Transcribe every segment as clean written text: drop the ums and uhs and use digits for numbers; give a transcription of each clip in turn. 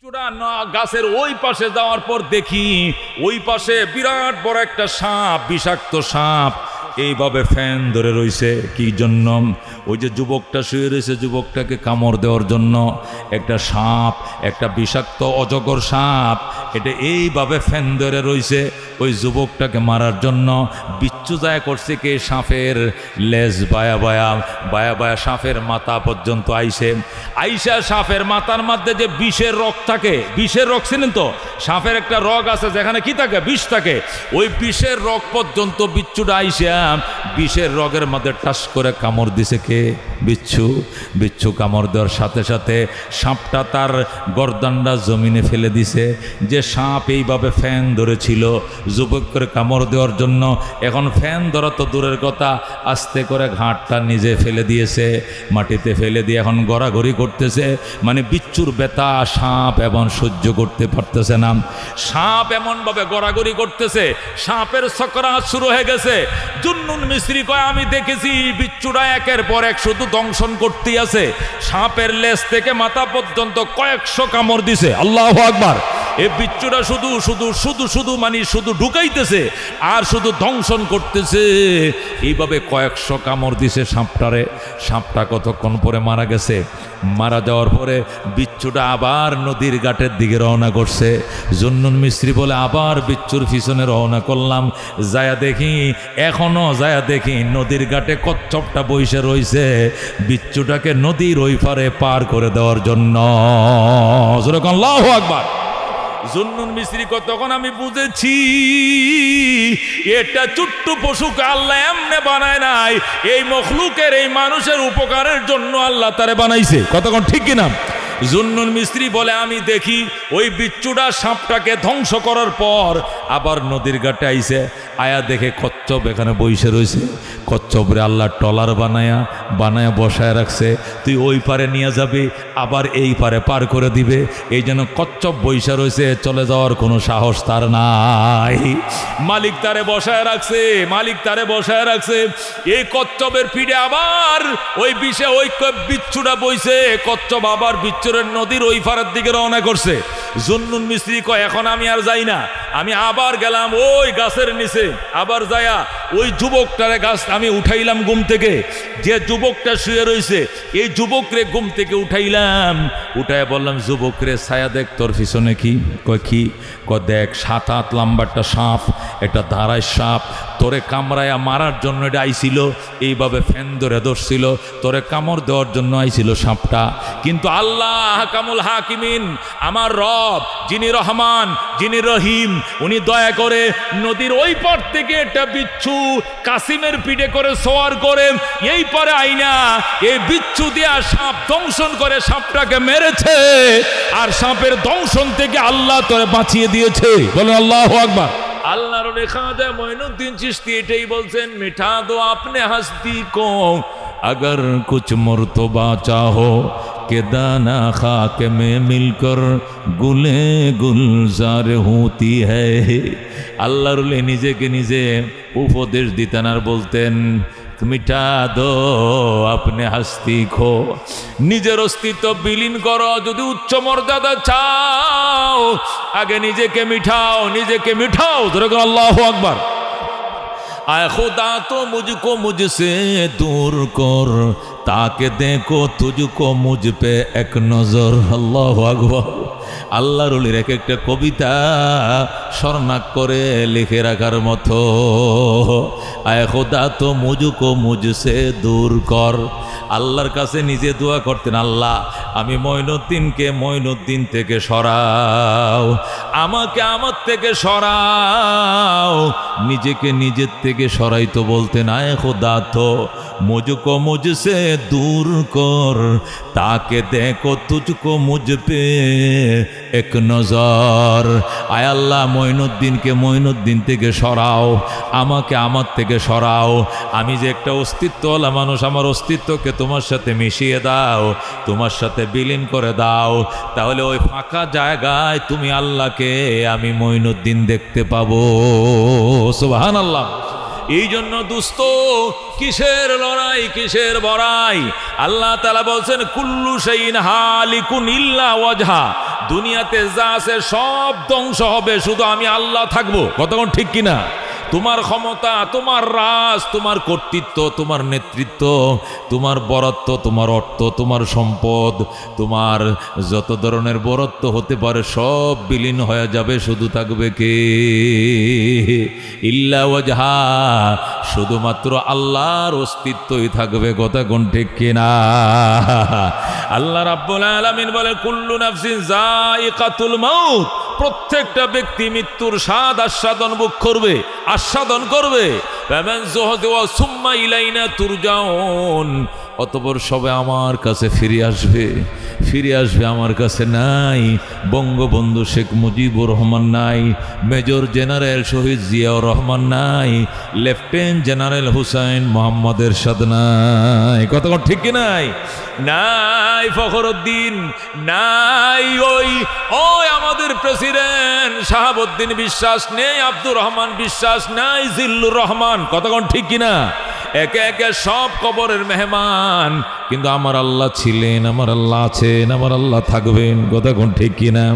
চূড়া না গাছের ওই পাশে যাওয়ার পর দেখি ওই পাশে বিরাট বড় একটা সাপ, বিষাক্ত সাপ এইভাবে ফ্যান ধরে রইছে। কি জন্য? ওই যে যুবকটা শুয়ে রয়েছে, যুবকটাকে কামড় দেওয়ার জন্য একটা সাপ, একটা বিষাক্ত অজগর সাপ, এটা এইভাবে ফ্যান ধরে রইছে ওই যুবকটাকে মারার জন্য। বিচ্ছু যায় করছে কে? সাপের লেজ বায়া বায়া বায়া বায়া সাপের মাথা পর্যন্ত আইসা সাপের মাথার মধ্যে যে বিষের রগ থাকে, বিষের রগ ছিলেন তো, সাপের একটা রগ আছে যেখানে কি থাকে? বিষ থাকে। ওই বিষের রগ পর্যন্ত বিচ্ছুটা আইসা বিষের রগের মধ্যে টাস করে কামড় দিছে কে? বিচ্ছু কামড় দেওয়ার সাথে সাথে সাপটা তার গর্দানটা জমিনে ফেলে দিছে। যে সাপ এইভাবে ফ্যান ধরেছিল যুবকের কামড় দেওয়ার জন্য, এখন ফ্যান ধরা তো দূরের কথা, আস্তে করে ঘাটটা নিজে ফেলে দিয়েছে, মাটিতে ফেলে দিয়ে এখন গড়াগড়ি করতেছে। মানে বিচ্ছুর ব্যথা সাপ এমন সহ্য করতে পারতেছে না। সাপ এমনভাবে গড়াগড়ি করতেছে, সাপের সকরাত শুরু হয়ে গেছে। জুন্নুন মিস্ত্রি কয়, আমি দেখেছি বিচ্ছুরা একের পর এক শুধু দংশন করতেই আছে। সাপের লেজ থেকে মাথা পর্যন্ত কয়েকশো কামড় দিছে। আল্লাহু আকবার। এই বিচ্ছুরা শুধু শুধু শুধু শুধু মানে শুধু ঢুকাইতেছে আর শুধু দংশন করতেছে। এইভাবে কয়েকশো কামড় দিছে সাপটারে। সাপটা কতক্ষণ পরে মারা গেছে। মারা যাওয়ার পরে বিচ্ছুটা আবার নদীর ঘাটের দিকে রওনা করছে। জুন্নুন মিস্ত্রি বলে, আবার বিচ্ছুর পিছনে রওনা করলাম। যায়া দেখি নদীর ঘাটে কচ্ছপটা বইসে রইছে বিচ্ছুটাকে নদীর ওই পারে পার করে দেওয়ার জন্য। আল্লাহু আকবার। জুন্নুন মিস্ত্রি তখন আমি বুঝেছি এটা ছোট্ট পশুকে আল্লাহ এমনে বানায় নাই, এই মখলুকের এই মানুষের উপকারের জন্য আল্লাহ তারে বানাইছে। কতক্ষণ ঠিক কিনা? জুন্নুন মিস্ত্রি বলে, আমি দেখি ওই বিচ্ছুটা সাপটাকে ধ্বংস করার পর আবার নদীর ঘাটে আইছে। আয়া দেখে কচ্ছপ এখানে বসে রয়েছে। কচ্ছপরে আল্লাহ টলার বানায়া বসায় রাখছে। তুই ওই পারে নিয়ে যাবি, আবার এই পারে পার করে দিবে। এই জন্য কচ্ছপ বসে রয়েছে, চলে যাওয়ার কোনো সাহস তার নাই। মালিক তারে বসায় রাখছে। এই কচ্ছপের পিঠে আবার ওই বিষে ওই বিচ্ছুটা বইছে। কচ্ছপ আবার বিচ্ছুরের নদীর ওই পারের দিকে রওনা করছে। জুন্নুন মিস্ত্রি কয়, এখন আমি আর যাই না, আমি আবার গেলাম ওই গাছের নিচে। আবার যায়া ওই যুবকটারে গাছ আমি উঠাইলাম ঘুম থেকে। যে যুবকটা শুয়ে রয়েছে এই যুবকরে ঘুম থেকে উঠাইলাম। উঠায় বললাম, যুবকরে ছায়া দেখ, তোর পিছনে কি? কয় কি? দেখ 7 হাত লম্বা একটা সাপ, একটা ধারায় সাপ তোরে কামড়ায়া মারার জন্য এটা আইছিল। এইভাবে ফ্যান ধরে ধরছিল, তোরে কামড় দেওয়ার জন্য আইছিল সাপটা। কিন্তু আল্লাহ হাকামুল হাকিমিন, আমার রব যিনি রহমান যিনি রহিম, উনি দয়া করে নদীর ওই পার থেকে একটা বিচ্ছু কাসিমের পিঠে করে সোয়ার করে এই পারে আইনা এই বিচ্ছু দিয়া সাপ দংশন করে সাপটাকে মেরেছে। আর সাপের দংশন থেকে আল্লাহ তোরে বাঁচিয়ে দিয়েছে। বলেন আল্লাহু আকবার। আল্লাহর খাজা মঈনুদ্দিন চিশতি এটাই বলছেন, মিঠা দো আপনে হস্তি কো अगर कुछ मर्तबा चाहो के दाना खाक में मिलकर गुले गुलजार होती है। আল্লাহর নিজেকে নিজে উপদেশ দিতেন আর বলতেন, মিঠা দো আপনি হাস্তি খো, নিজের অস্তিত্ব বিলীন করো। যদি উচ্চ মর্যাদা চাও আগে নিজেকে মিঠাও। ধরে আল্লাহু আকবার। आए खुदा तो मुझको मुझसे दूर कर, ताके देखो तुझको मुझ पे एक नजर। अल्लाहु আকবার। আল্লাহর ওলির এক একটা কবিতা স্বর্ণাক করে লিখে রাখার মতো। আয় খোদা তো মুঝকো মুঝসে দূর কর। আল্লাহর কাছে নিজে দোয়া করতেন, আল্লাহ আমি মঈনুদ্দিনকে মঈনুদ্দিন থেকে সরাও, আমাকে আমার থেকে সরাও। নিজেকে নিজের থেকে সরাইতো বলতেন, আয় খোদা তো মুঝকো মুঝসে দূর কর, তাকে দেখো তুঝকো মুঝ পে এক নজর। আয় আল্লাহ মঈনুদ্দিনকে মঈনুদ্দিন থেকে সরাও, আমাকে আমার থেকে সরাও। আমি যে একটা অস্তিত্বওয়ালা মানুষ, আমার অস্তিত্বকে তোমার সাথে মিশিয়ে দাও, তোমার সাথে বিলীন করে দাও। তাহলে ওই ফাঁকা জায়গায় তুমি আল্লাহকে আমি মঈনুদ্দিন দেখতে পাবো। সুবহানাল্লাহ। এই জন্য দুস্ত কিসের লড়াই, কিসের বড়াই? আল্লাহ তাআলা বলছেন, কুল্লু শাইইন হালিকুন ইল্লা ওয়াজহা। দুনিয়াতে যা আছে সব ধ্বংস হবে, শুধু আমি আল্লাহ থাকবো। কতক্ষণ ঠিক কিনা? তোমার ক্ষমতা, তোমার রাজ, তোমার কর্তৃত্ব, তোমার নেতৃত্ব, তোমার বরত্ব, তোমার অর্থ, তোমার সম্পদ, তোমার যত ধরনের বরত্ব হতে পারে সব বিলীন হয়ে যাবে, শুধু থাকবে কে? ইল্লা ওয়াজহা, শুধুমাত্র আল্লাহর অস্তিত্বই থাকবে। কথা কোন ঠিক কিনা? আল্লাহ রাব্বুল আলামিন বলে কুল্লু নাফসিন যায়িকাতুল মাউত, প্রত্যেকটা ব্যক্তি মৃত্যুর স্বাদ আস্বাদন ভোগ করবে, আস্বাদন করবে। ফামান যুহযা সুম্মা ইলাইনা তুরজাউন, অতঃপর সবে আমার কাছে ফিরে আসবে, ফিরে আসবে আমার কাছে। নাই বঙ্গবন্ধু শেখ মুজিবুর রহমান, নাই মেজর জেনারেল শহীদ জিয়াউর রহমান, নাই লেফটেন্যান্ট জেনারেল হুসাইন মোহাম্মদ এরশাদ, নাই। কতক্ষণ ঠিক কি নাই? নাই ফখরুদ্দিন, নাই ওই আমাদের প্রেসিডেন্ট শাহাবুদ্দিন বিশ্বাস, নেই আব্দুর রহমান বিশ্বাস, নাই জিল্লুর রহমান। কতক্ষণ ঠিক কিনা? একে একে সব কবরের মেহমান, কিন্তু আমার আল্লাহ ছিলেন, আমার আল্লাহ আছেন, আমার আল্লাহ থাকবেন। কতক্ষণ ঠিক কিনা?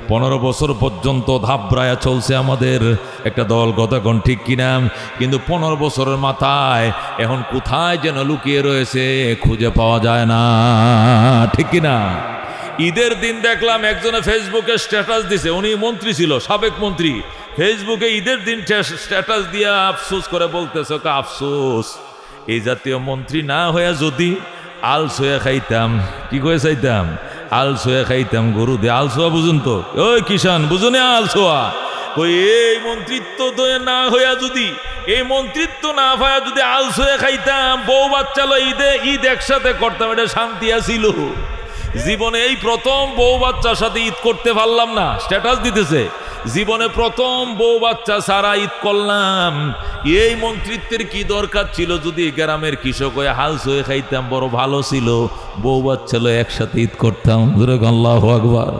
15 বছর পর্যন্ত ধাবরায়া চলছে আমাদের একটা দল। কতক্ষণ ঠিক কিনা? কিন্তু 15 বছরের মাথায় এখন কোথায় যেন লুকিয়ে রয়েছে, খুঁজে পাওয়া যায় না। ঠিক কিনা? ঈদের দিন দেখলাম একজনে ফেসবুকে স্ট্যাটাস দিছে, উনি মন্ত্রী ছিল, সাবেক মন্ত্রী। ফেসবুকে ঈদের দিন স্ট্যাটাস দিয়ে আফসোস করে বলতেছে, আফসোস এই জাতীয় মন্ত্রী না হয়ে যদি আলসোয়া খাইতাম। কি করে চাইতাম? আলসোয়া খাইতাম, গরু দিয়ে আলসোয়া। বুঝুন তো ওই কিষান, বুঝুন আলসোয়া। ওই এই মন্ত্রিত্ব না হইয়া যদি, এই মন্ত্রিত্ব না হইয়া যদি আলসোয়া খাইতাম, বউ বাচ্চা ঈদ একসাথে করতাম, এটা শান্তি আসিল। জীবনে এই প্রথম বউ বাচ্চার সাথে ঈদ করতে পারলাম না, স্ট্যাটাস দিতেছে জীবনে প্রথম বউ বাচ্চা সারা ঈদ করলাম। এই মন্ত্রিত্বের কি দরকার ছিল? যদি গ্রামের কৃষক হয়ে হালস হয়ে খাইতাম, বড় ভালো ছিল। বউ বাচ্চা একসাথে ঈদ করতাম। আল্লাহু আকবার।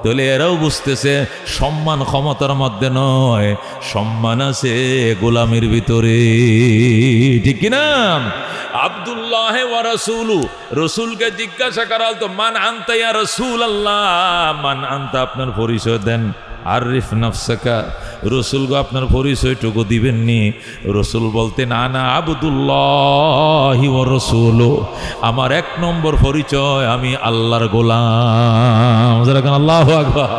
তাহলে এরাও বুঝতেছে সম্মান ক্ষমতার মধ্যে নয়, সম্মান আছে গোলামের ভিতরে। ঠিক কিনা? আব্দুল্লাহ ওয়া রাসূলু, রসুলকে জিজ্ঞাসা করা হতো মান আনতা ইয়া রাসূলুল্লাহ, মান আনতা, আপনার পরিচয় দেন। আরিফ নাফসাকা, রসুল গো আপনার পরিচয়টুকু দিবেননি? রসুল বলতেন আনা আবদুল্লাহি ওয়া রাসূলু, আমার 1 নম্বর পরিচয় আমি আল্লাহর গোলাম। আল্লাহু আকবার।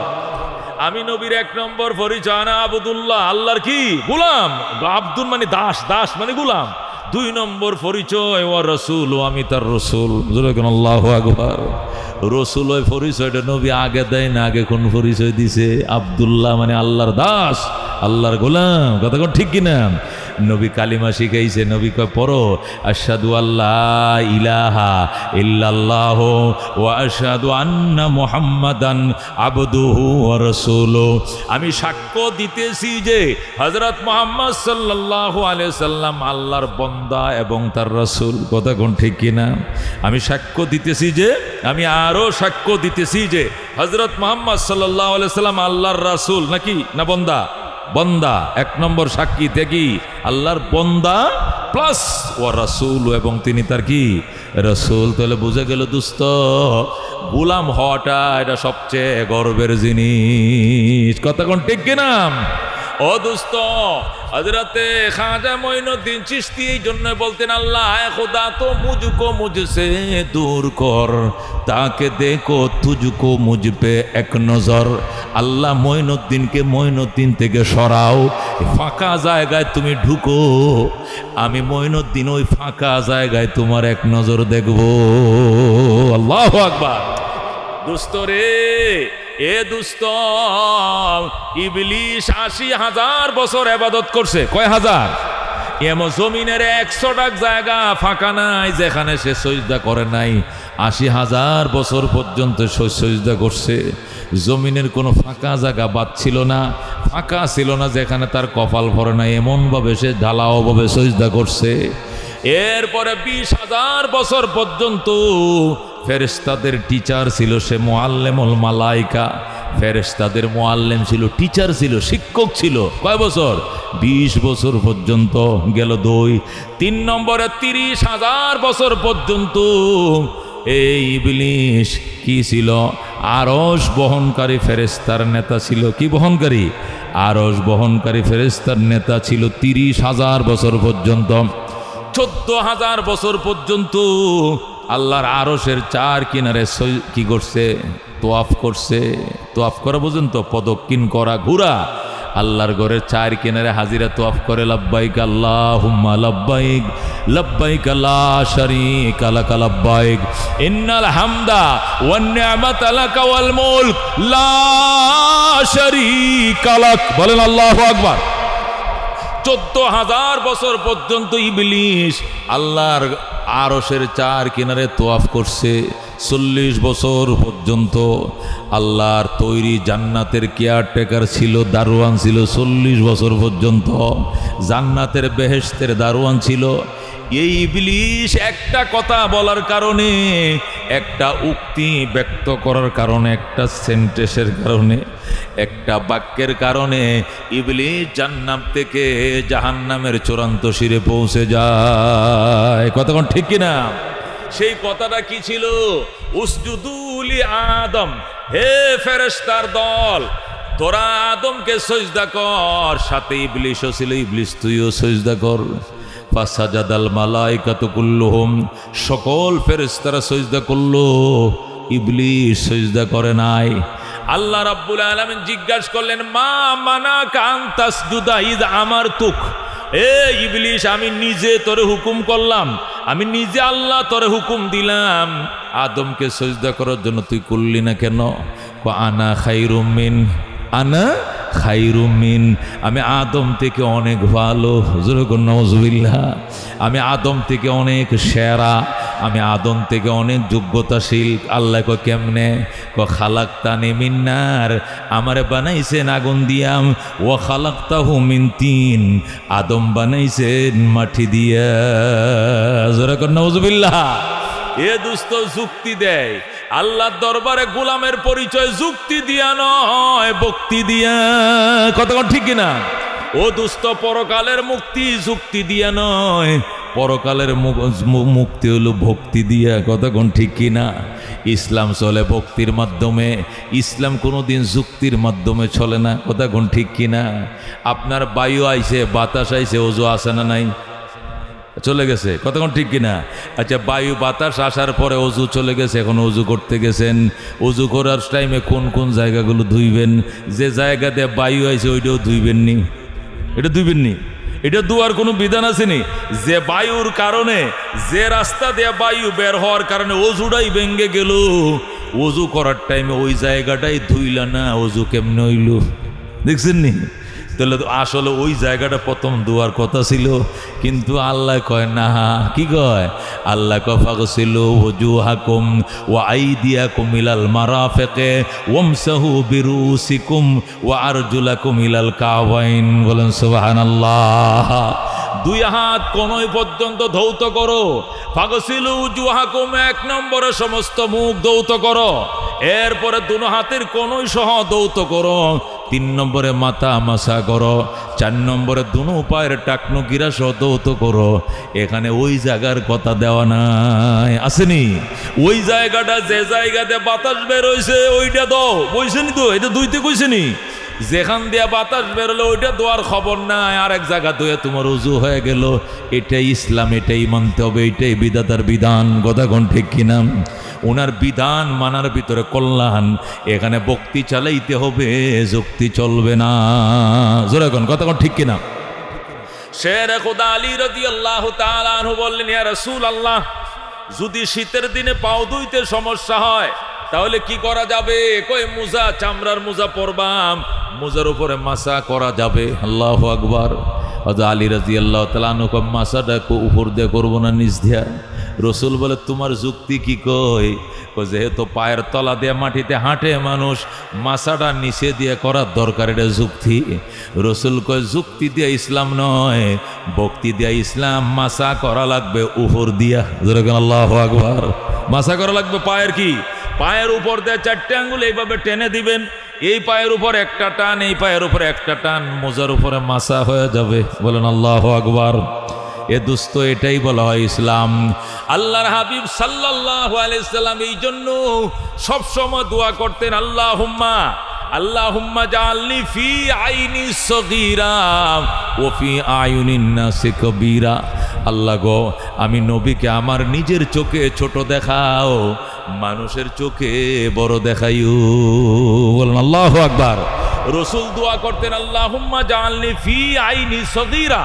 আমি নবীর 1 নম্বর পরিচয় আনা আবদুল্লাহ, আল্লাহর কি গোলাম। আব্দুল মানে দাস, দাস মানে গোলাম। 2 নম্বর পরিচয় ওয়া রাসূল, আমি তার রসুল। আল্লাহু আকবার। রসুল ওই পরিচয়টা নবী আগে দেয় না, আগে কোন পরিচয় দিছে? আব্দুল্লাহ মানে আল্লাহর দাস, আল্লাহর গোলাম। কতক্ষণ ঠিক কিনা? নবী কালিমা শিখাইছে, নবী কয় পড়ো আশহাদু আল্লাহ ইলাহা ইল্লাল্লাহ ওয়া আশহাদু আন্না মুহাম্মাদান আবদুহু ওয়া রাসূলুহু। আমি সাক্ষ্য দিতেছি যে হযরত মুহাম্মদ সাল্লাল্লাহু আলাইহি সাল্লাম আল্লাহর বান্দা এবং তার রাসূল। কতক্ষণ ঠিক কিনা? আমি সাক্ষ্য দিতেছি যে, আমি আরো সাক্ষ্য দিতেছি যে হযরত মুহাম্মদ সাল্লাল্লাহু আলাইহি সাল্লাম আল্লাহর রাসূল নাকি না বান্দা? বান্দা। 1 নম্বর সাক্ষী থেকে আল্লাহর বান্দা প্লাস ওয়া রাসূল, এবং তিনি তার কি রাসূল। তাহলে বুঝে গেল দোস্ত, গোলাম হওয়াটা এটা সবচেয়ে গর্বের জিনিস। কতক্ষণ ঠিক কিনা? ও দোস্ত, হযরতে খাজা মঈনুদ্দিন চিশতি এই জন্য বলতেন আল্লাহ খোদা তো মুঝকো মুঝসে দূর কর, তাকে দেখো তুঝকো মুঝ পে এক নজর। আল্লাহ মঈনুদ্দিনকে মঈনুদ্দিন থেকে সরাও, ফাঁকা জায়গায় তুমি ঢুকো, আমি মঈনুদ্দিন ওই ফাঁকা জায়গায় তোমার এক নজর দেখব। আল্লাহু আকবার। দোস্ত রে, এ দুস্ত, ইবলিশ ৮০,০০০ বছর ইবাদত করছে। কয় হাজার? এমন জমিনের 100 জায়গা ফাঁকা নাই যেখানে সে সিজদা করে নাই। ৮০,০০০ বছর পর্যন্ত সিজদা করছে। জমিনের কোনো ফাঁকা জায়গা বাদ ছিল না, ফাঁকা ছিল না যেখানে তার কপাল ভরে নাই। এমনভাবে সে ঢালাওভাবে সিজদা করছে। এরপরে 20,০০০ বছর পর্যন্ত ফেরেশতাদের টিচার ছিল সে, মুআল্লিমুল মালাইকা। ফেরেশতাদের মুআল্লিম ছিল, টিচার ছিল, শিক্ষক ছিল। কয় বছর? 20 বছর পর্যন্ত গেল 2। 3 নম্বরে 30,০০০ বছর পর্যন্ত এই ইবলিশ কি ছিল? আরশ বহনকারী ফেরেশতার নেতা ছিল। কি বহনকারী? আরশ বহনকারী ফেরেশতার নেতা ছিল 30,000 বছর পর্যন্ত। 14,000 বছর পর্যন্ত আল্লাহর আরশের চার কিনারে কি করছে? তোয়াফ করছে। তোয়াফ করা পর্যন্ত পদক্ষিণ করা, ঘোরা। আল্লাহর ঘরের চার কিনারে হাজিরা তোয়াফ করে লাব্বাইক আল্লাহুম্মা লাব্বাইক লাব্বাইক লা শারীকা লাক লাব্বাইক ইন্নাল হামদা ওয়ান নি'মাতা লাকা ওয়াল মুলক লা শারীকা লাক। বলেন আল্লাহু আকবার। 14,000 বছর পর্যন্ত ইবলিস আল্লাহর আরশের চার কিনারে তোয়াফ করছে। 40 বছর পর্যন্ত আল্লাহর তৈরি জান্নাতের কেয়ারটেকার ছিল, দারোয়ান ছিল। 40 বছর পর্যন্ত জান্নাতের বেহেশতের দারোয়ান ছিল। এই ইবলিস একটা কথা বলার কারণে, একটা উক্তি ব্যক্ত করার কারণে, একটা সেন্টেন্সের কারণে, একটা বাক্যের কারণে ইবলিস জান্নাত থেকে জাহান্নামের চূড়ান্ত শিরে পৌঁছে যায়। কতক্ষণ ঠিক কিনা? সেই কথাটা কি ছিল? উসজুদু লি আদম, হে ফেরেশতার দল, তোরা আদমকে সিজদা কর। সাথে ইবলিসও ছিল। ইবলিস তুইও সিজদা কর। ফাসাজাদাল মালাইকাতু কুল্লুহুম, সকল ফেরেশতারা সিজদা করলো, ইবলিস সিজদা করে নাই। আল্লাহ রাব্বুল আলামিন জিজ্ঞাসা করলেন, মা মানাকা আন তাসজুদা ইয আমারতুক। এ ইবলিস, আমি নিজে তোরে হুকুম করলাম, আমি নিজে আল্লাহ তোরে হুকুম দিলাম আদমকে সিজদা করার জন্য, তুই করলি না কেন? আনা খায়রুম মিন, আনা খায়রুম মিন, আমি আদম থেকে অনেক ভালো। হুজুর নাউজুবিল্লাহ। আমি আদম থেকে অনেক সেরা, আমি আদম থেকে অনেক যোগ্যতাশীল। আল্লাহ কয় কেমনে? খালাকতানি মিন নার, আমারে বানাইছেন আগুন দিয়াম। ও খালাকতাহু মিন তিন, আদম বানাইছেন মাটি দিয়া। হুজুর নাউজুবিল্লাহ। এ দুস্থ যুক্তি দেয় আল্লাহর দরবারে গোলামের পরিচয় যুক্তি দিয়া নয়, ভক্তি দিয়া। কতক্ষণ ঠিক কিনা? ও দুস্থ, পরকালের মুক্তি যুক্তি দিয়া নয়, পরকালের মুক্তি হলো ভক্তি দিয়া। কতক্ষণ ঠিক কিনা? ইসলাম চলে ভক্তির মাধ্যমে, ইসলাম কোনোদিন যুক্তির মাধ্যমে চলে না। কতক্ষণ ঠিক কিনা? আপনার বায়ু আইছে, বাতাস আইছে, ওজু আসে না নাই? চলে গেছে। কতক্ষণ ঠিক কিনা? আচ্ছা, বায়ু বাতাস আসার পরে অজু চলে গেছে, এখন অজু করতে গেছেন। অজু করার টাইমে কোন কোন জায়গাগুলো ধুইবেন? যে জায়গাতে বায়ু আইছে ওইটাও ধুইবেন নি? এটা ধুইবেন নি? এটা ধোয়ার কোনো বিধান আছে নি? যে বায়ুর কারণে, যে রাস্তা দিয়ে বায়ু বের হওয়ার কারণে অজুটাই ভেঙ্গে গেল, অজু করার টাইমে ওই জায়গাটাই ধুইলা না, অজু কেমনে হইল? দেখছেন নি? তাহলে আসলে ওই জায়গাটা প্রথম ধোয়ার কথা ছিল, কিন্তু আল্লাহ কয় না। কি কয়? আল্লাহ কয় ফাগসিলু ওজুহাকুম ওয়া আইদিয়াকুম ইলাল মারাফিকে ওয়ামসাহু বিরুসিকুম ওয়া আরজুলাকুম ইলাল কাবাইন। বলেন সুবহানাল্লাহ। দুই হাত কোনই পর্যন্ত ধৌত করো। ফাগসিলু ওজুহাকুম, 1 নম্বরে সমস্ত মুখ ধৌত করো। এরপরে দুনো হাতের কোনই সহ ধৌত করো। 3 নম্বরে মাথা মাসা করো। 4 নম্বরে দুনো পায়ের টাকনো গিরা সহ ধৌত করো। এখানে ওই জায়গার কথা দেওয়া নাই, আসেনি? ওই জায়গাটা যে জায়গাতে বাতাস বের হয়েছে ওইটা দাও, বইছেনি তো? এটা ধুইতে কইছেনি? যেখান দিয়া বাতাস বেরোলো ওইটা দোয়ার খবর নাই, আর এক জায়গা ধুয়ে তোমার উজু হয়ে গেল। এটাই ইসলাম, এটাই মানতে হবে, এটাই বিধাতার বিধান। কথাক্ষণ ঠিক কিনা? ওনার বিধান মানার ভিতরে কল্যাণ। এখানে ভক্তি চালাইতে হবে, যুক্তি চলবে না। জোরে কোন কথাক্ষণ ঠিক কিনা? শের খুদা আলী রাদিয়াল্লাহু তাআলা আনহু বললেন, ইয়া রাসূলুল্লাহ, যদি শীতের দিনে পাও ধুইতে সমস্যা হয় তাহলে কি করা যাবে? কই মোজা, চামড়ার মোজা পরবাম, মোজার উপরে মাসা করা যাবে। আল্লাহু আকবার। আলী রাদিয়াল্লাহু তাআলা আনহু কয়, মাসাটা উপর দিয়ে করবো না নিচ দিয়া? রসুল বলে, তোমার যুক্তি কি কই? যেহেতু পায়ের তলা দিয়ে মাটিতে হাঁটে মানুষ, মাসাটা নিচে দিয়ে করার দরকার, এটা যুক্তি। রসুল কয়, যুক্তি দিয়ে ইসলাম নয়, ভক্তি দিয়া ইসলাম। মাসা করা লাগবে উপর দিয়া। আল্লাহু আকবার। মাসা করা লাগবে পায়ের কি? পায়ের উপর দিয়ে 4টে আঙ্গুল এইভাবে টেনে দিবেন। এই পায়ের উপর একটা টান, এই পায়ের উপর একটা টান, মোজার উপরে মাসা হয়ে যাবে। বলেন আল্লাহু আকবার। এ দোস্ত, এটাই বলা হয় ইসলাম। আল্লাহর হাবিব সাল্লাল্লাহু আলাইহি সাল্লাম এই জন্য সবসময় দোয়া করতেন, আল্লাহুম্মা জাআলনি ফি আইনি সগীরা ওয়া ফি আয়ুনিন নাসি কবীরা। আল্লাহ গো, আমি নবীকে আমার নিজের চোখে ছোট দেখাও, মানুষের চোখে বড় দেখাইও। বলেন আল্লাহু আকবার। রাসূল দোয়া করতেন, আল্লাহুম্মা জাআলনি ফি আইনি সগীরা,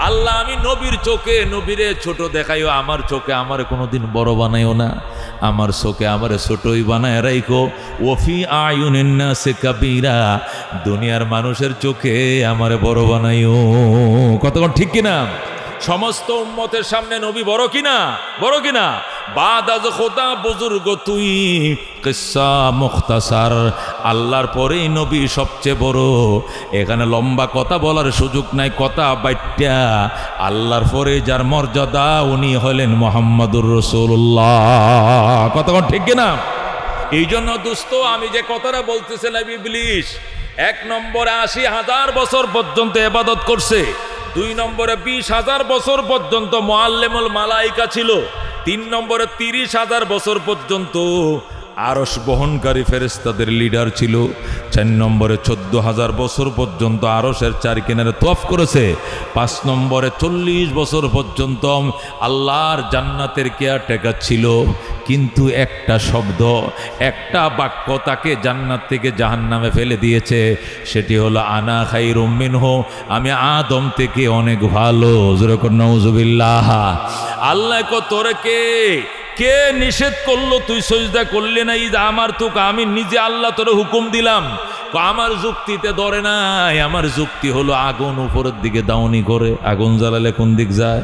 আল্লাহ আমি নবীর চোখে নবীরে ছোট দেখাইও, আমার চোখে আমার কোনোদিন বড় বানাইও না, আমার চোখে আমার ছোটই বানায় রাইখো। ওফি আয়ুনিন নাসি কাবীরা, দুনিয়ার মানুষের চোখে আমার বড় বানাইও। কতক্ষণ ঠিক কিনা? সমস্ত উম্মতের সামনে নবী বড় কিনা? বড় কিনা? বাদ আজ খোদা বুজুর্গ তুই, কিসসা মুখতাসার, আল্লাহর পরেই নবী সবচেয়ে বড়। এখানে লম্বা কথা বলার সুযোগ নাই, কথা বাইটা আল্লাহর পরে যার মর্যাদা উনি হলেন মুহাম্মাদুর রাসূলুল্লাহ। কতক্ষণ ঠিক কিনা? এই জন্য দোস্ত, আমি যে কথাটা বলতেছিলাম, ইবলিস 1 নম্বরে 80,000 বছর পর্যন্ত ইবাদত করছে, 2 নম্বরে 20,000 বছর পর্যন্ত মুআল্লিমুল মালাইকা ছিল, 3 নম্বরে 30,000 বছর পর্যন্ত আরশ বহনকারী ফেরেশতাদের লিডার ছিল, 4 নম্বরে 14,000 বছর পর্যন্ত আরশের চার কিনারে তওয়াফ করেছে, 5 নম্বরে 40 বছর পর্যন্ত আল্লাহর জান্নাতের কেয়ারটেকার ছিল। কিন্তু একটা শব্দ, একটা বাক্য তাকে জান্নাত থেকে জাহান্নামে ফেলে দিয়েছে, সেটি হলো আনা খায়রুম মিনহু, আমি আদম থেকে অনেক ভালো। যেরকম নাউজুবিল্লাহ। আল্লাহ কো তোরে কে নিষেধ করলো তুই সজদা করলি না? আমার তোকে আমি নিজে আল্লাহ তোরে হুকুম দিলাম। আমার যুক্তিতে ধরে নাই, আমার যুক্তি হলো আগুন উপরের দিকে দাউনি করে, আগুন জ্বালালে কোন দিক যায়?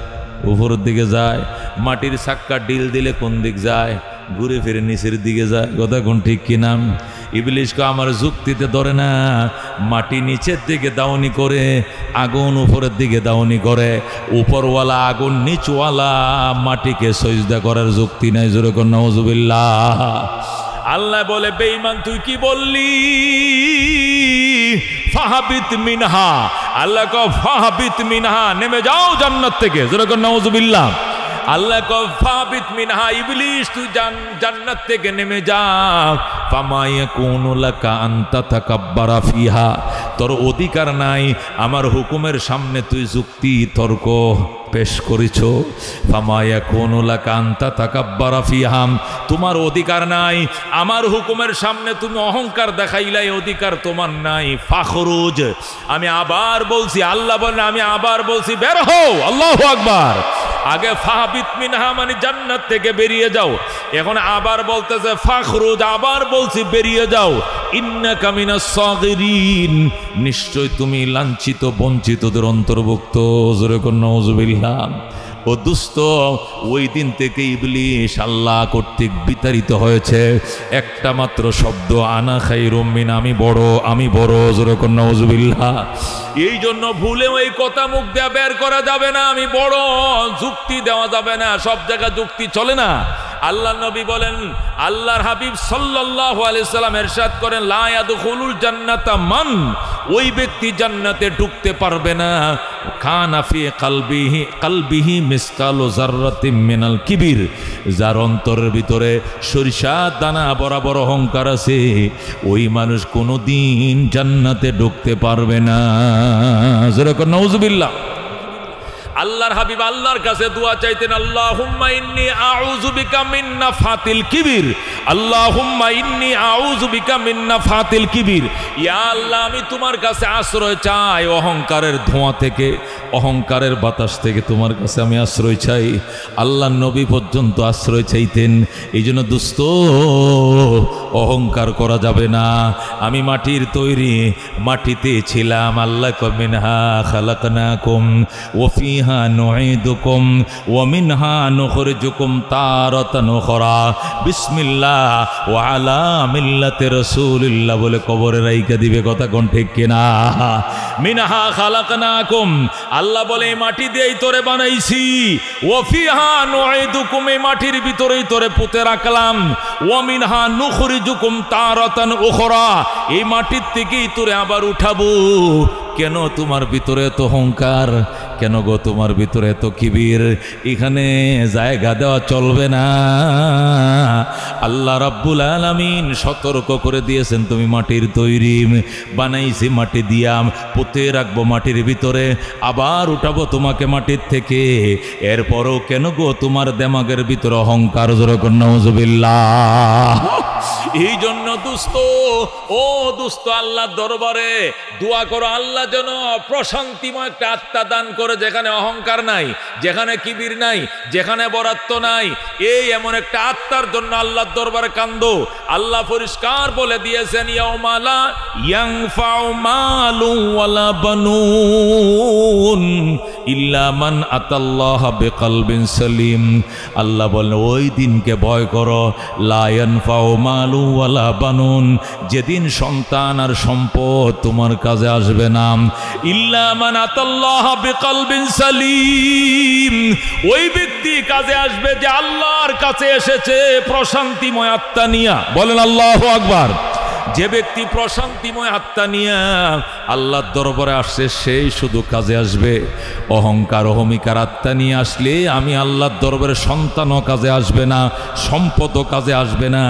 উপরের দিকে যায়। মাটির চাক্কা ডিল দিলে কোন দিক যায়? ঘুরে ফিরে নিচের দিকে যায়। কথা কোন ঠিক কিনা? ইবলিসকে আমার যুক্তিতে ধরে না, মাটি নিচের দিকে দাউনি করে, আগুন উপরের দিকে দাউনি করে। উপরওয়ালা আগুন, নিচওয়ালা মাটিকে সজদা করার যুক্তি নাই। জোরে কর নাউজুবিল্লাহ। আল্লাহ বলে, বেঈমান তুই কি বললি? ফাহাবিত মিনহা, আল্লাহ কো ফাহাবিত মিনহা, নেমে যাও জান্নাত থেকে। জোরে কর নাউজুবিল্লাহ। আল্লাহ কো ফাহাবিত মিনহা, ইবলিস তুই জান্নাত থেকে নেমে যা। ফামা ইয়াকুনু লাকা আন তাতাকাব্বারা ফিহা, তোর অধিকার নাই আমার হুকুমের সামনে তুই যুক্তি তর্ক পেশ করেছ। ফামা ইয়াকুনু লাকা আন তাতাকাব্বারা ফিহা, তোমার অধিকার নাই আমার হুকুমের সামনে তুমি অহংকার দেখাইলাই, অধিকার তোমার নাই। ফাখরুজ, আমি আবার বলছি, আল্লাহ বলেন আমি আবার বলছি, বের হও। আল্লাহু আকবার। আগে ফাহাবিত মিনহা মানে জান্নাত থেকে বেরিয়ে যাও, এখন আবার বলতেছে ফাখরুজ, আবার বলছি বেরিয়ে যাও। ইন্নাকা মিনাস সাগিরিন, নিশ্চয় তুমি লাঞ্ছিত বঞ্চিতদের অন্তর্ভুক্ত। জোরে কর নাউজুবিল্লাহ। ও দুস্থ, ওই দিন থেকে ইবলিস আল্লাহ কর্তৃক বিতাড়িত হয়েছে। একটা মাত্র শব্দ, আনা খায়রুম মিন, আমি বড়, আমি বড়। জোরে কর নাউজুবিল্লাহ। এই জন্য ভুলেও এই কথা মুখ দেয়া বের করা যাবে না, আমি বড়, যুক্তি দেওয়া যাবে না, সব জায়গায় যুক্তি চলে না। আল্লাহ নবী বলেন, আল্লাহর হাবিব সাল্লাল্লাহু আলাইহি সাল্লাম ইরশাদ করেন, লা ইয়াদখুলুল জান্নাতা মান, ওই ব্যক্তি জান্নাতে ঢুকতে পারবে না, কানা ফি কলবিহি মিসকালু যাররাতিম মিনাল কিবির, যার অন্তরের ভিতরে সরিষা দানা বরাবর অহংকার আছে, ওই মানুষ কোনোদিন জান্নাতে ঢুকতে পারবে না। যেরকম নাউজুবিল্লাহ। আল্লাহর হাবিব আল্লাহর কাছে দোয়া চাইতেন, আল্লাহুম্মা ইন্নী আউযু বিকা মিন নাফাতিল কিবির, আল্লাহুম্মা ইন্নী আউযু বিকা মিন নাফাতিল কিবির। ইয়া আল্লাহ, আমি তোমার কাছে আশ্রয় চাই অহংকারের ধোঁয়া থেকে, অহংকারের বাতাস থেকে তোমার কাছে আমি আশ্রয় চাই। আল্লাহর নবী পর্যন্ত আশ্রয় চাইতেন। এই জন্য দুস্থ, অহংকার করা যাবে না। আমি মাটির তৈরি, মাটিতে ছিলাম। আল্লাহ কয়, মিনহা খালাকনাকুম ওয়া ফিহা নুঈদুকুম ওয়া মিনহা নুখরিজুকুম তারাতান উখরা। বিসমিল্লাহ ওয়া আলা মিল্লাতি রাসূলিল্লাহ বলে কবরে রাইখা দিবে। কথা কোন ঠিক কিনা? মিনহা খালাকনাকুম, আল্লাহ বলে এই মাটি দিয়েই তোরে বানাইছি। ওয়া ফিহা নুঈদুকুম, এই মাটির ভিতরেই তোরে পুঁতে রাখলাম। ওয়া মিনহা নুখরিজুকুম তারাতান উখরা, এই মাটির থেকেই তোরে আবার উঠাবো। কেন তোমার ভিতরে এত অহংকার, কেন গো তোমার ভিতরে এত কিবির? এখানে জায়গা দেওয়া চলবে না। আল্লাহ রাব্বুল আলামিন সতর্ক করে দিয়েছেন, তুমি মাটির তৈরি, বানাইছি মাটি দিয়াম, পুঁতে রাখবো মাটির ভিতরে, আবার উঠাবো তোমাকে মাটির থেকে। এরপরও কেন গো তোমার দেমাগের ভিতরে অহংকার? যেরকম নাউজুবিল্লাহ। এই জন্য দুস্ত, ও দুস্ত, আল্লাহর দরবারে দোয়া করো, আল্লাহ যেন প্রশান্তিময় একটা আত্মা দান করে, যেখানে অহংকার নাই, যেখানে কিবির নাই, যেখানে বরাত্ব নাই। এই এমন একটা আত্মার জন্য আল্লাহর দরবারে কান্দো। আল্লাহ পরিষ্কার বলে দিয়েছেন, ইয়াউমা লা ইয়ানফাউ মালু ওয়ালা বানুন ইল্লা মান আতাল্লাহা বিকলবিন সালিম। আল্লাহ বলেন ওই দিনকে ভয় করো, লা ইয়ানফাউ মালু ওয়ালা বানুন, যেদিন সন্তান আর সম্পদ তোমার কাজে আসবে না। ইল্লা মান আতাল্লাহা বিকলবিন সালিম, ওই ব্যক্তি কাজে আসবে যে আল্লাহর কাছে এসেছে প্রশান্তিময় আত্মা নিয়া। বলেন আল্লাহু আকবার। যে ব্যক্তি প্রশান্তিময় আত্মা নিয়া আল্লাহর দরবারে আসছে, সেই শুধু কাজে আসবে। অহংকার অহমিকার আত্মা নিয়ে আসলে আমি আল্লাহর দরবারে সন্তানও কাজে আসবে না, সম্পদও কাজে আসবে না।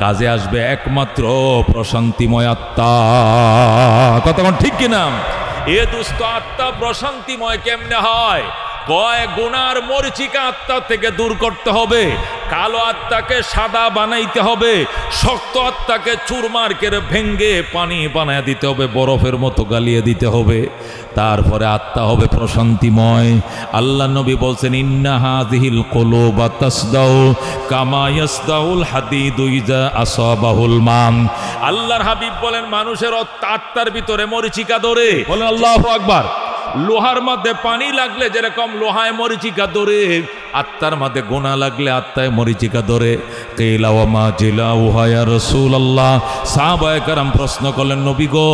কাজে আসবে একমাত্র প্রশান্তিময় আত্মা। কতক্ষণ ঠিক কিনা? এ দুস্থ আত্মা প্রশান্তিময় কেমনে হয়? কয় গুনার মরিচিকা আত্মা থেকে দূর করতে হবে, কালো আত্মাকে সাদা বানাইতে হবে, শক্ত আত্মাকে চুরমার করে ভেঙ্গে পানি বানায় দিতে হবে, বরফের মতো গালিয়ে দিতে হবে, তারপরে আত্মা হবে প্রশান্তিময়। আল্লাহ নবী বলছেন, ইন্না হাযিহিল কুলুবা তাসদাউ কামা ইয়াসদাউল হাদিদু ইযা আসাবাহুল মাম। আল্লাহর হাবিব বলেন, মানুষের আত্মার ভিতরে মরিচিকা ধরে। বলেন আল্লাহু আকবার। লোহার মধ্যে পানি লাগলে যেরকম লোহায় মরিচিকা ধরে, আত্মার মধ্যে গোনা লাগলে আত্মায় মরিচিকা ধরে। কিলা ওয়া মা জিলাউহা ইয়া রাসূলুল্লাহ। সাহাবায়ে কেরাম প্রশ্ন করলেন, নবী গো,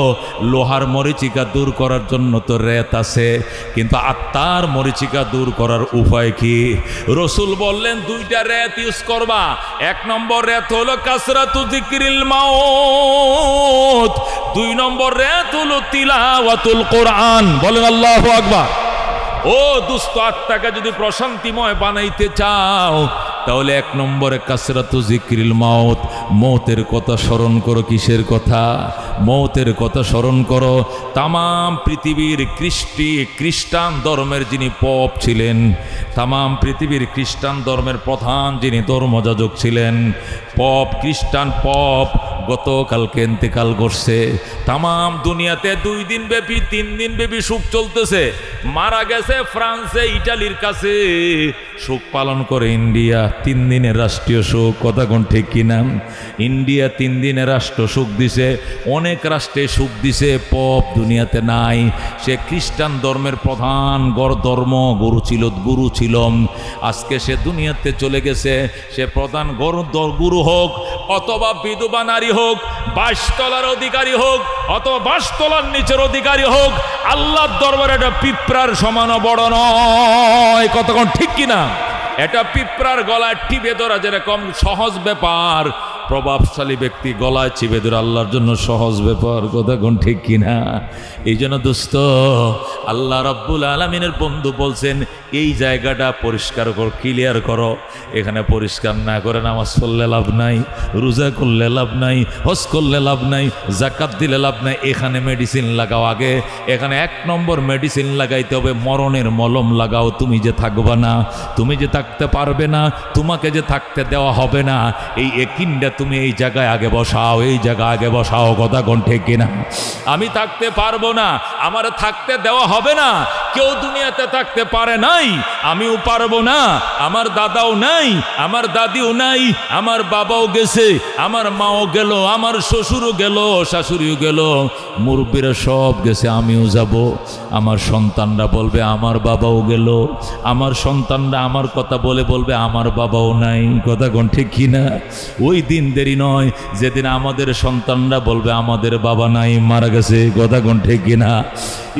লোহার মরিচিকা দূর করার জন্য তো রেত আছে, কিন্তু আত্মার মরিচিকা দূর করার উপায় কি? রাসূল বললেন, দুইটা রেত ইউজ করবা। এক নম্বর রেত হলো কাসরাতু যিকরিল মাউত, দুই নম্বর রেত হলো তিলাওয়াতুল কোরআন। বলেন আল্লাহু আকবার। ও দুস্থ আত্মাকে যদি প্রশান্তিময় বানাইতে চাও, তাহলে এক নম্বরে কাসরাতু যিকরিল মাউত, মৌতের কথা স্মরণ করো। কিসের কথা? মৌতের কথা স্মরণ করো। তামাম পৃথিবীর খ্রিস্টান ধর্মের যিনি পপ ছিলেন, তামাম পৃথিবীর খ্রিস্টান ধর্মের প্রধান যিনি ধর্মযাজক ছিলেন, পপ, খ্রিস্টান পপ গতকালকে ইন্তেকাল করছে। তামাম দুনিয়াতে 2 দিন ব্যাপী 3 দিন ব্যাপী শোক চলতেছে। মারা গেছে ফ্রান্সে, ইটালির কাছে। শোক পালন করে ইন্ডিয়া, 3 দিনের রাষ্ট্রীয় শোক। কথা কোন ঠিক কিনা? ইন্ডিয়া 3 দিনের রাষ্ট্র শোক দিছে, অনেক রাষ্ট্রে শোক দিছে। পপ দুনিয়াতে নাই। সে খ্রিস্টান ধর্মের প্রধান গুরু ছিল। আজকে সে দুনিয়াতে চলে গেছে। সে প্রধান গুরু হোক, অথবা বিধবা নারী হোক, 22 তলার অধিকারী হোক, অথবা 22 তলার নিচের অধিকারী হোক, আল্লাহর দরবারে এটা পিঁপড়ার সমান বড় নয়। কতক্ষণ ঠিক কিনা? এটা পিঁপড়ার গলায় টিপে ধরা যেরকম সহজ ব্যাপার, প্রভাবশালী ব্যক্তি গলায় চিপে ধরে আল্লাহর জন্য সহজ ব্যাপার। কথা কোন ঠিক কিনা? এই জন্য দোস্ত, আল্লাহ রাব্বুল আলামিনের বন্ধু বলছেন, এই জায়গাটা পরিষ্কার কর, ক্লিয়ার করো। এখানে পরিষ্কার না করে নামাজ পড়লে লাভ নাই, রোজা করলে লাভ নাই, হজ করলে লাভ নাই, যাকাত দিলে লাভ নাই। এখানে মেডিসিন লাগাও আগে। এখানে 1 নম্বর মেডিসিন লাগাইতে হবে, মরণের মলম লাগাও। তুমি যে থাকবা না, তুমি যে থাকতে পারবে না, তোমাকে যে থাকতে দেওয়া হবে না, এই একিনটা তুমি এই জায়গায় আগে বসাও, এই জায়গায় আগে বসাও। কথা কোন ঠিক কিনা? আমি থাকতে পারবো না, আমার থাকতে দেওয়া হবে না। কেউ দুনিয়াতে থাকতে পারে নাই, আমিও পারবো না। আমার দাদাও নাই, আমার দাদিও নাই, আমার বাবাও গেছে, আমার মাও গেল, আমার শ্বশুরও গেল, শাশুড়িও গেল, মুরব্বীরা সব গেছে, আমিও যাব। আমার সন্তানরা বলবে আমার বাবাও গেল, আমার সন্তানরা আমার কথা বলবে আমার বাবাও নাই। কথা কোন ঠিক কিনা? ওই দিন দেরি নয় যেদিন আমাদের সন্তানরা বলবে আমাদের বাবা নাই, মারা গেছে। কথা কোন ঠিক কিনা?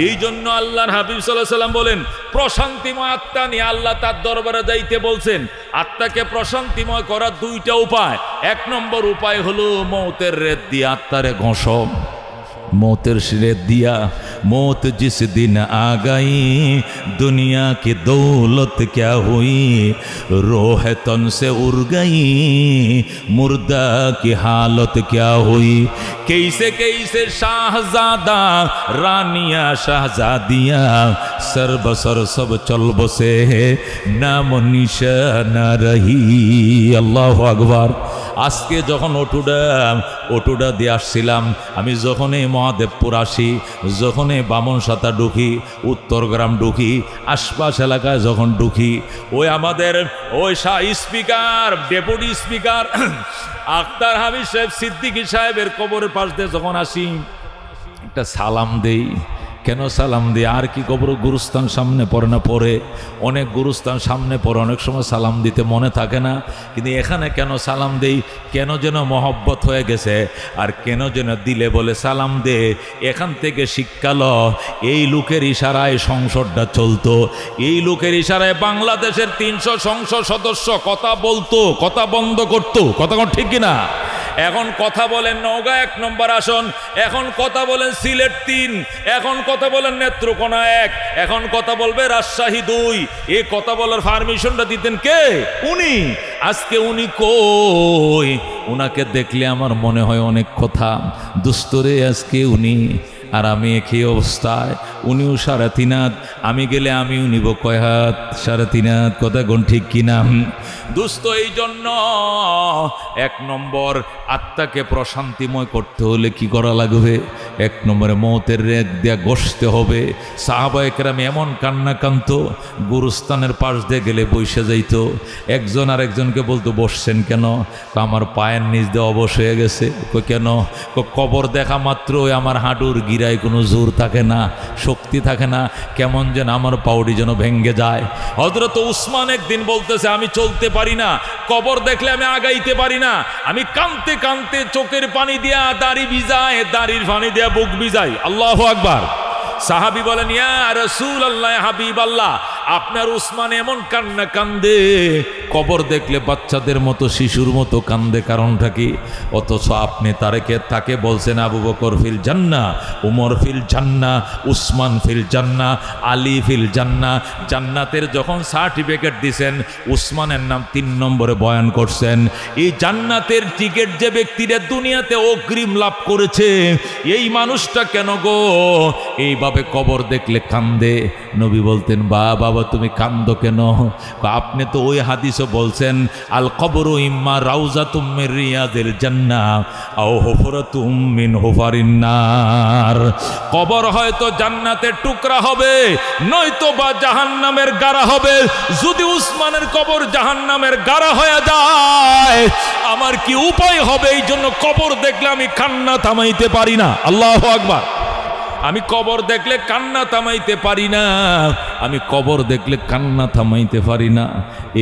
এই জন্য আল্লাহর হাবিব সাল্লাল্লাহু আলাইহি ওয়াসাল্লাম বলেন, প্রশান্তিময় আত্মা নিয়ে আল্লাহ তার দরবারে যাইতে বলছেন। আত্মাকে প্রশান্তিময় করার 2টা উপায়। 1 নম্বর উপায় হলো মৌতের রেত দিয়ে আত্মারে ঘষো। मौतेर सिरे दिया मौत जिस दिन आ गई दुनिया की दौलत क्या हुई रोह तन से उड़ गई मुर्दा की हालत क्या हुई कैसे कैसे शाहजादा रानिया शहजादिया सर बसर सब चल बसे नाम निशाना रही अल्लाहु আকবার আজকে যখন অটুডা দিয়ে আসছিলাম আমি যখনই মহাদেবপুর আসি যখনই বামনসাতা ঢুকি উত্তরগ্রাম ঢুকি আশপাশ এলাকায় যখন ঢুকি ওই আমাদের ওই speaker deputy speaker Akhtar Hamid সাহেব সিদ্দিকী সাহেবের কবরের পাশ দিয়ে যখন আসি একটা সালাম দেই কেন সালাম দিই আর কি কবর গুরুস্থান সামনে পড়ে না পড়ে অনেক গুরুস্থান সামনে পড়ে অনেক সময় সালাম দিতে মনে থাকে না কিন্তু এখানে কেন সালাম দেই কেন যেন মহব্বত হয়ে গেছে আর কেন যেন দিলে বলে সালাম দে এখান থেকে শিক্ষাল এই লোকের ইশারায় সংসদটা চলতো এই লোকের ইশারায় বাংলাদেশের 300 সংসদ সদস্য কথা বলতো কথা বন্ধ করতো কথা ঠিক কিনা এখন কথা বলেন নওগাঁ 1 নম্বর আসন এখন কথা বলেন সিলেট 3 এখন কথা বলেন নেত্রকোনা 1 এখন কথা বলবে রাজশাহী 2 এই কথা বলার পারমিশনটা দিতেন কে উনি আজকে উনি কই উনাকে দেখলে আমার মনে হয় অনেক কথা দুস্তরে আজকে উনি আর আমি একই অবস্থায় উনিও 3.5 হাত আমি গেলে আমিও নিব কয় হাত 3.5 হাত কথা কোন ঠিক কিনা দোস্ত এই জন্য 1 নম্বর আত্মাকে প্রশান্তিময় করতে হলে কি করা লাগবে 1 নম্বরে মওতের রেখ দিয়ে ঘষতে হবে সাহাবায়ে কেরাম এমন কান্না কাঁদতো গুরুস্থানের পাশ দিয়ে গেলে বসে যাইতো একজন আরেকজনকে বলতো বসছেন কেন আমার পায়ের নিচ দিয়ে অবশ হয়ে গেছে কেন কবর দেখা মাত্রই আমার হাঁটুর গিরায় কোনো জোর থাকে না শক্তি থাকে না কেমন যেন আমার পাউডি যেন ভেঙে যায় হযরত উসমান একদিন বলতেছে আমি চলতে পারি না কবর দেখলে আমি আগাইতে পারি না আমি কাঁদতে কাঁদতে চোখের পানি দিয়া দাড়ি ভিজায় দাড়ির পানি দিয়া বুক ভিজাই আল্লাহু আকবার সাহাবী বলেন ইয়া রাসূলুল্লাহ হাবিবাল্লাহ আপনার উসমান এমন কান্না কান্দে কবর দেখলে বাচ্চাদের মতো শিশুর মতো কান্দে কারণটা কি অথচ আপনি তাকে বলছেন আবু বকর ফিল জান্নাহ উমর ফিল জান্নাহ উসমান ফিল জান্নাহ আলী ফিল জান্নাহ জান্নাতের যখন সার্টিফিকেট দিবেন উসমানের নাম 3 নম্বরে বয়ান করছেন এই জান্নাতের টিকিট যে ব্যক্তিরা দুনিয়াতে অগ্রিম লাভ করেছে এই মানুষটা কেন গো এইভাবে কবর দেখলে কান্দে নবী বলতেন বাবা তুমি কান্দো কেন আপনি তো ওই হাদিসও বলছেন আল কবরু ইম্মা রাউজাতুম মির রিয়াদিল জান্নাহ আও হুফরাতুম মিন হুফারিন নার কবর হয়তো জান্নাতের টুকরা হবে নয়তো বা জাহান্নামের গাড়া হবে যদি উসমানের কবর জাহান্নামের গাড়া হয়ে যায় আমার কি উপায় হবে এই জন্য কবর দেখলে আমি কান্না থামাইতে পারি না আল্লাহু আকবার আমি কবর দেখলে কান্না থামাইতে পারি না আমি কবর দেখলে কান্না থামাইতে পারি না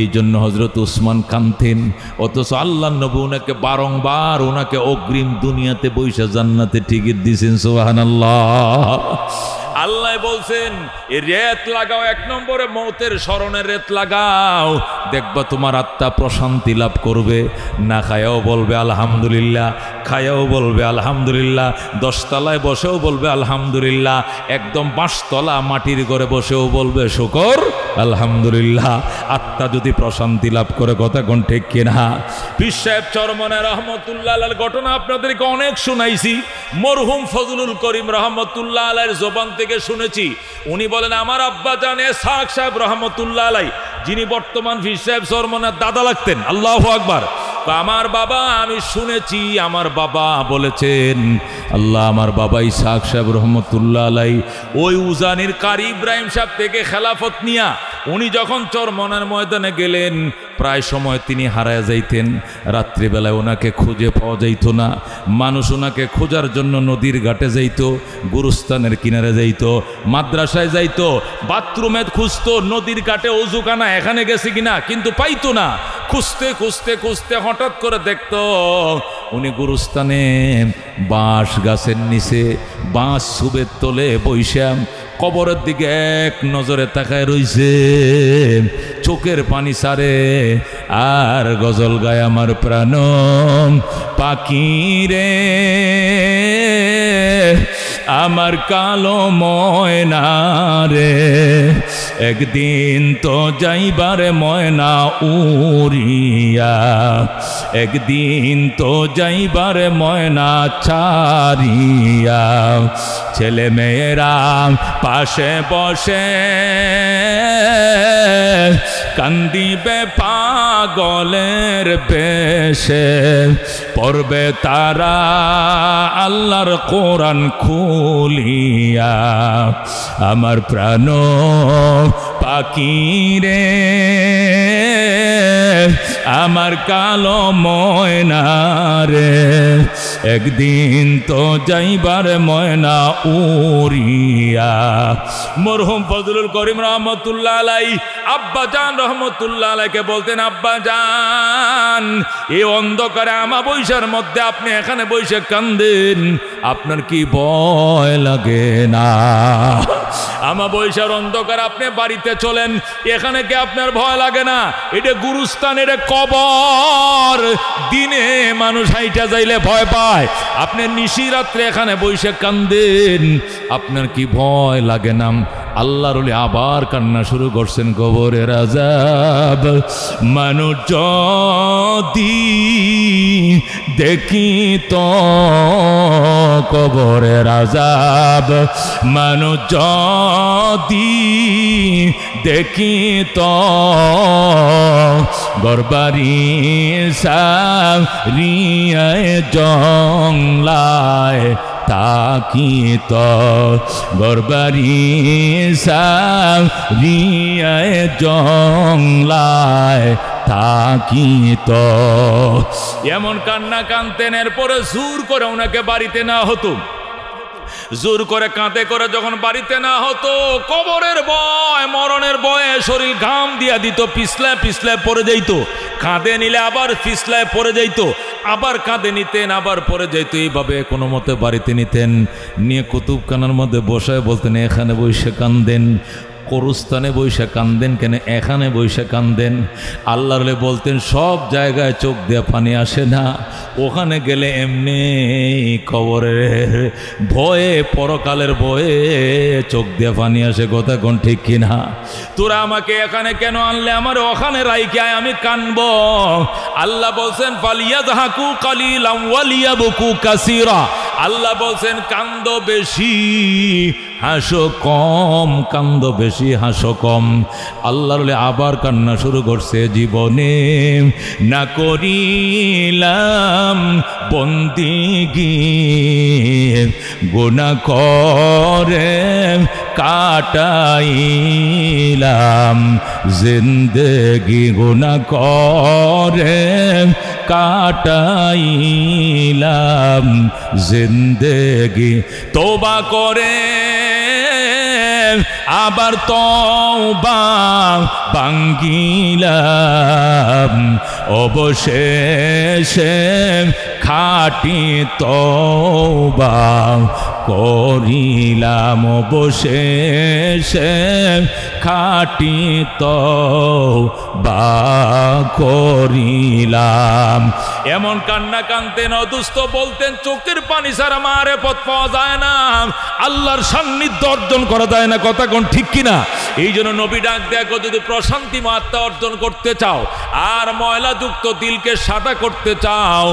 এই জন্য হযরত উসমান কাঁদতেন অথচ আল্লাহর নবী ওনাকে বারংবার ওনাকে অগ্রিম দুনিয়াতে বৈশা জান্নাতে টিকিট দিয়েছেন সুবহানাল্লাহ আল্লাহ বলছেন এই রেত লাগাও 1 নম্বরে মওতের স্মরণের রেত লাগাও দেখবা তোমার আত্মা প্রশান্তি লাভ করবে না খায়াও বলবে আলহামদুলিল্লাহ খায়াও বলবে আলহামদুলিল্লাহ 10 তলায় বসেও বলবে আলহামদুলিল্লাহ একদম 5 তলা মাটির ঘরে বসেও বলবে শুকর আলহামদুলিল্লাহ আত্মা যদি প্রশান্তি লাভ করে কথা কোন ঠিক কিনা পীর সাহেব চরমনে রহমতুল্লাহ আলাইহির ঘটনা আপনাদেরকে অনেক শোনাইছি মরহুম ফজলুল করিম রহমতুল্লাহ আলাইহির জবান থেকে শুনেছি উনি বলেন আমার আব্বা জান ইসহাক সাহেব রহমতুল্লাহ আলাইহি যিনি বর্তমান পীর সাহেব চরমনের দাদা লাগতেন আল্লাহু আকবার আমার বাবা আমি শুনেছি আমার বাবা বলেছেন আল্লাহ আমার বাবা ইসহাক সাহেব রহমতুল্লাহ আলাইহি ওই উজানির কারি ইব্রাহিম সাহেব থেকে খেলাফত নিয়া উনি যখন চরমনের ময়দানে গেলেন প্রায় সময় তিনি হারায় যাইতেন রাত্রিবেলায় ওনাকে খুঁজে পাওয়া যাইতো না মানুষ ওনাকে খোঁজার জন্য নদীর ঘাটে যাইতো গুরুস্থানের কিনারে যাইতো মাদ্রাসায় যাইতো বাথরুমে খুঁজতো নদীর ঘাটে ওযুখানা এখানে গেছে কিনা কিন্তু পাইতো না খুঁজতে খুঁজতে খুঁজতে হঠাৎ করে দেখতো উনি গুরুস্থানে বাঁশ গাছের নিচে বাঁশ সুবের তলে বৈশাম কবরের দিকে এক নজরে তাকায় রইছে, চোখের পানি সারে আর গজল গায় আমার প্রাণ পাখি রে আমার কালো ময়না রে, একদিন তো যাইবারে ময়না উড়িয়া, একদিন তো যাইবারে ময়না ছাড়িয়া। ছেলে মেয়েরা পাশে বসে কান্দিবে পাগলের বেশে, পড়বে তারা আল্লাহর কোরআন খুলিয়া। আমার প্রাণ পাখি রে আমার কালো ময়না রে, একদিন তো যাইবার ময়না উড়িয়া। মরহুম ফজলুল করিম রহমতুল্লাহ আলাই আব্বা জান রহমতুল্লাহ আলাইকে বলতেন, আব্বা জান এই অন্ধকারে আমাবস্যার মধ্যে আপনি এখানে বসে কান্দেন, আপনার কি ভয় লাগে না? আমাবস্যার অন্ধকার আপনি বাড়িতে চলেন, এখানে কি আপনার ভয় লাগে না? এটা গুরুস্থান, এটা কবর। দিনে মানুষ হাইটা যাইলে ভয় পায়, আপনি নিশি রাত্রে এখানে বসে কান্দেন, আপনার কি ভয় লাগে না? আল্লাহর ওলি আবার কান্না শুরু করছেন, কবরের আযাব মানুষ যদি দেখি তো, কবরের আযাব মানুষ যদি দেখি তো, গরবারি সারিয়ায় জংলায় তাকিত, গরবারি সারিয়ায় জংলায় তাকিত। এমন কান্না কানতেন, এরপরে জোর করে ওনাকে বাড়িতে না হতো, জোর করে কাঁদে করে যখন বাড়িতে না হতো, কবরের ভয় মরণের ভয়ে শরীর ঘাম দিয়া দিত, পিছলায় পিছলায় পড়ে যাইত, কাঁদে নিলে আবার পিছলায় পড়ে যাইত, আবার কাঁদে নিতেন আবার পড়ে যাইত, এইভাবে কোনো মতে বাড়িতে নিতেন, নিয়ে কুতুবখানার মধ্যে বসায় বলতেন, এখানে বসে কান্দেন, কবরস্থানে বৈশা কান্দেন কেন, এখানে বৈশা কান্দেন? আল্লাহর বলতেন সব জায়গায় চোখ দিয়ে পানি আসে না, ওখানে গেলে এমনি কবরের ভয়ে পরকালের ভয়ে চোখ দিয়ে পানি আসে। কথা কোন ঠিক কিনা? তোরা আমাকে এখানে কেন আনলে, আমার ওখানে রাইকে আমি কানব? আল্লাহ বলছেন ফালিয়াযহাকু কালিলাম ওয়ালিয়াবকু কাসীরা। আল্লাহ বলছেন কান্দ বেশি হাসো কম, কান্দ বেশি হাসো কম। আল্লাহর আবার কান্না শুরু করছে, জীবনে না করিলাম বন্দিগি, গুনাহ করে কাটাইলাম জিন্দেগি, গুনাহ করে কাটাইলাম জিন্দেগি। তওবা করে আবার তওবা ভাঙ্গিলাম, অবশেষে খাঁটি তওবা করিলাম, অবশেষে খাঁটি তওবা করিলাম। এমন কান্না কানতেন, অদুস্থ বলতেন চোখের পানি ছাড়া মারেফত পাওয়া যায় না, আল্লাহর সান্নিধ্য অর্জন করা যায় না। কথা কোন ঠিক কিনা? এই জন্য নবী ডাক দেখো, যদি প্রশান্তি আত্মা অর্জন করতে চাও আর ময়লাযুক্ত দিলকে সাদা করতে চাও,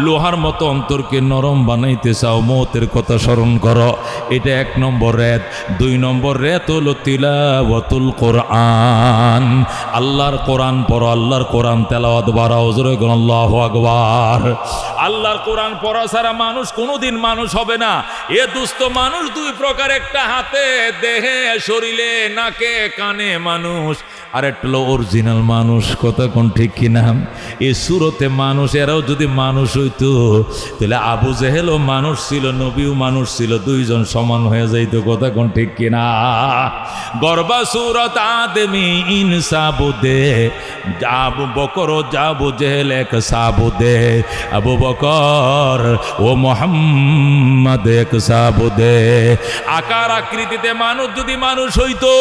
লোহার মতো অন্তরকে নরম বানাইতে চাও, মওতের কথা স্মরণ করো। এটা 1 নম্বর রেত। 2 নম্বর রেত হলো তিলাওয়াতুল কোরআন। আল্লাহর কোরআন পড়ো, আল্লাহর কোরআন তেলাওয়াত বাড়াও, জোরে বলো আল্লাহু আকবার। আল্লাহর কোরআন পড়া ছাড়া মানুষ কোনোদিন মানুষ হবে না। এ দুস্থ মানুষ দুই প্রকার, একটা হাতে দেহে শরীরে নাকে কানে মানুষ, আর একটা হলো অরিজিনাল মানুষ। কথা কোন ঠিক কিনা? এই সুরতে মানুষ, এরাও যদি মানুষ হইতো তাহলে আবু জেহেলও মানুষ ছিল, নবীও মানুষ ছিল, দুইজন সমান হয়ে যাইতো। কথা কোন ঠিক কিনা? গর্বা সুরত আদমি ইনসাবুদে, আবু বকর আবু জেহেল এক সাবুদে, আবু বকর ও মোহাম্মদ এক সাবুদে। আকার আকৃতিতে মানুষ যদি মানুষ হইতো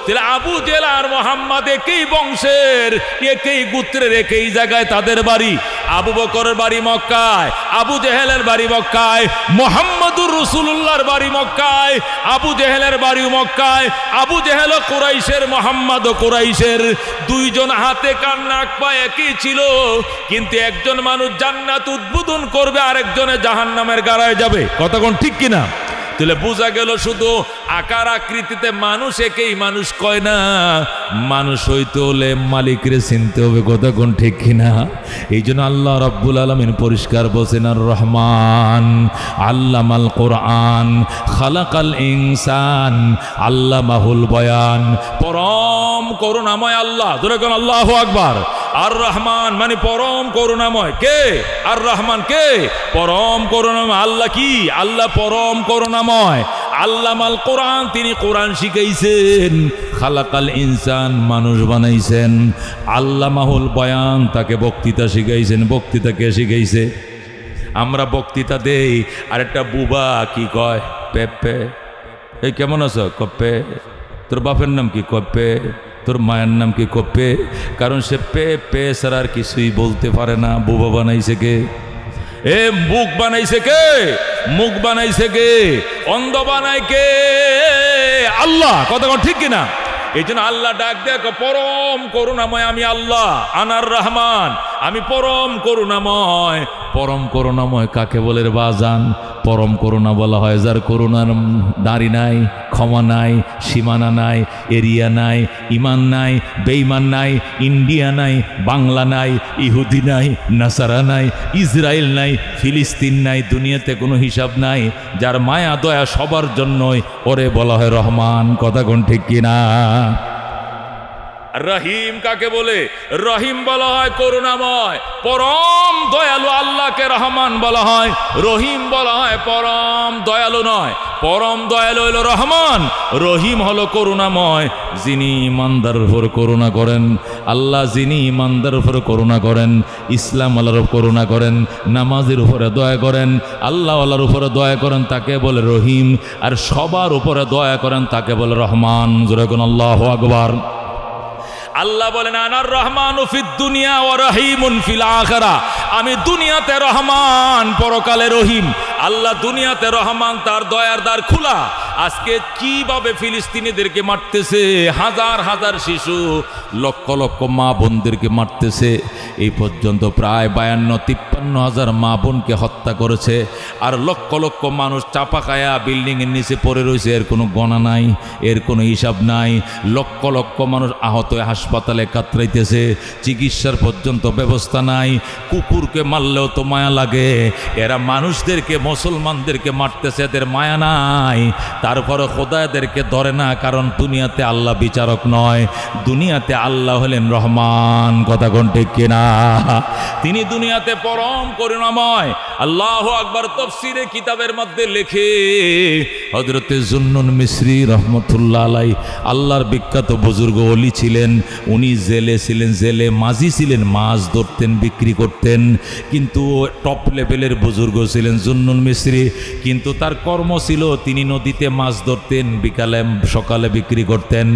তাহলে আবু জেহেল আর মোহাম্মদ একই বংশের, একই গোত্রের, একই জায়গায় তাদের বাড়ি। আবু বকরের বাড়ি মক্কায়, আবু জেহেলের বাড়ি মক্কায়, মুহাম্মদুর রাসূলুল্লাহর বাড়ি মক্কায়, আবু জেহেলের বাড়ি মক্কায়। আবু জেহেল কুরাইশের, মুহাম্মদ কুরাইশের। দুইজন হাতে কান নাক পা একই ছিল, কিন্তু একজন মানুষ জান্নাত উদ্বোধন করবে, আরেকজনে জাহান্নামের গাড়ায় যাবে। কথা কোন ঠিক কিনা? তাহলে বোঝা গেল শুধু আকার আকৃতিতে মানুষ একই, মানুষ কয় না। মানুষ হইতে হলে মালিকরে চিনতে হবে। কথা কোন ঠিক কিনা? এই জন্য আল্লাহ রাব্বুল আলামিন পরিষ্কার বলছেন, আর রহমান আল্লামাল কোরআন খালাকাল ইনসান আল্লামাহুল বয়ান। পরম করুণাময় আল্লাহ, ধরে কোন আল্লাহু আকবার। আর রহমান মানে পরম করুণাময়। কে? আর রহমান কে? পরম করুণাময়। আল্লাহ কি? আল্লাহ পরম করুণাময়। আল্লামাল কোরআন, তিনি কোরআন শিখাইছেন। খালাকাল ইনসান, মানুষ বানাইছেন। আল্লামাহুল বয়ান, তাকে বক্তৃতা শিখাইছেন। বক্তৃতা কে শিখাইছে? আমরা বক্তৃতা দেই, আর একটা বুবা কি কয়? পেপে। এই কেমন আছো? কপে। তোর বাপের নাম কি? কপে। তোর মায়ের নাম কি? কপে। কারণ সে পে পে ছাড়া আর কিছুই বলতে পারে না। বুবা বানাইছে কে? এ মুখ বানাইছে কে? মুখ বানাইছে কে? অন্ধ বানায় কে? আল্লাহ। কথা ঠিক কিনা? এই জন্য আল্লাহ ডাক দেখ, পরম করুণাময় আমি আল্লাহ। আনার রহমান, আমি পরম করুণাময়। পরম করুণাময় কাকে বলে রে বাজান? পরম করুণা বলা হয় যার করুণার দাড়ি নাই, ক্ষমা নাই, সীমানা নাই, এরিয়া নাই, ইমান নাই, বেঈমান নাই, ইন্ডিয়া নাই, বাংলা নাই, ইহুদি নাই, নাসারা নাই, ইসরায়েল নাই, ফিলিস্তিন নাই, দুনিয়াতে কোনো হিসাব নাই। যার মায়া দয়া সবার জন্যই, ওরে বলা হয় রহমান। কথা কোন ঠিক কিনা? রহিম কাকে বলে? রহিম বলা হয় করুণাময়। পরম দয়ালু আল্লাহকে রহমান বলা হয়, রহিম বলা হয় পরম দয়ালু নয়। পরম দয়ালু হলো রহমান, রহিম হলো করুণাময়। যিনি ইমানদারের উপর করুণা করেন, আল্লাহ যিনি ইমানদারের উপর করুণা করেন, ইসলাম আল্লাহর করুণা করেন, নামাজের উপরে দয়া করেন, আল্লাহ আল্লাহর উপরে দয়া করেন, তাকে বলে রহিম। আর সবার উপরে দয়া করেন, তাকে বলে রহমান। জোরে কোন আল্লাহু আকবার। আল্লাহ বলেন, আনার রহমানু ফিদ দুনিয়া ওয়া রহিমুন ফিল আখিরা। আমি দুনিয়াতে রহমান, পরকালে রহিম। আল্লাহ দুনিয়াতে রহমান, তার দয়ার দ্বার খোলা। আজকে কিভাবে ফিলিস্তিনিদেরকে মারতেছে, হাজার হাজার শিশু, লক্ষ লক্ষ মা বোনদেরকে মারতেছে। এই পর্যন্ত প্রায় 52-53 হাজার মা বোনকে হত্যা করেছে। আর লক্ষ লক্ষ মানুষ চাপা খায়া বিল্ডিংয়ের নিচে পড়ে রয়েছে। এর কোনো গণনা নাই, এর কোনো হিসাব নাই। লক্ষ লক্ষ মানুষ আহত হয়ে হাসপাতালে কাতরাইতেছে, চিকিৎসার পর্যন্ত ব্যবস্থা নাই। কুকুরকে মারলেও তো মায়া লাগে, এরা মানুষদেরকে, মুসলমানদেরকে মারতেছে, এদের মায়া নাই। তারপরে খোদাদেরকে ধরে না, কারণ দুনিয়াতে আল্লাহ বিচারক নয়, দুনিয়াতে আল্লাহ হলেন রহমান। কথা কোন ঠিক কিনা? তিনি দুনিয়াতে পরম করুণাময়। আল্লাহু আকবার। তাফসীরে কিতাবের মধ্যে লেখে, হযরতে জুন্নুন মিসরি রহমতুল্লাহ আলাইহি আল্লাহর বিখ্যাত বুজুর্গ ওলি ছিলেন। উনি জেলে ছিলেন, জেলে মাঝি ছিলেন, মাছ ধরতেন, বিক্রি করতেন। কিন্তু টপ লেভেলের বুজুর্গ ছিলেন জুন্নুন মিসরি। কিন্তু তার কর্ম ছিল তিনি নদীতে মাছ ধরতেন, বিকালে সকালে বিক্রি করতেন।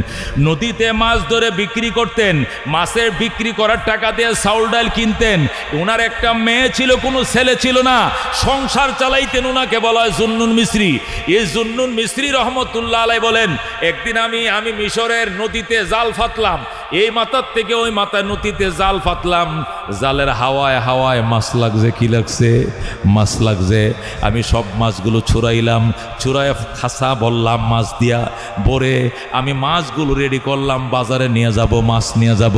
নদীতে মাছ ধরে বিক্রি করতেন, মাছের বিক্রি করার টাকা দিয়ে চাউল ডাল কিনতেন। ওনার একটা মেয়ে ছিল, কোনো ছেলে ছিল না, সংসার চালাইতেন। ওনাকে বলা হয় জুন্নুন মিসরি। এই জুন্নুন মিসরি রহমতুল্লাহ আলাইহি বলেন, একদিন আমি মিশরের নদীতে জাল ফাতলাম, এই মাথার থেকে ওই মাথায় নদীতে জাল ফাতলাম। জালের হাওয়ায় হাওয়ায় মাছ লাগছে। কি লাগছে? মাছ লাগছে। আমি সব মাছগুলো ছুড়াইলাম, ছুড়াই খাসা বললাম মাছ দিয়া ভরে। আমি মাছগুলো রেডি করলাম, বাজারে নিয়ে যাব, মাছ নিয়ে যাব।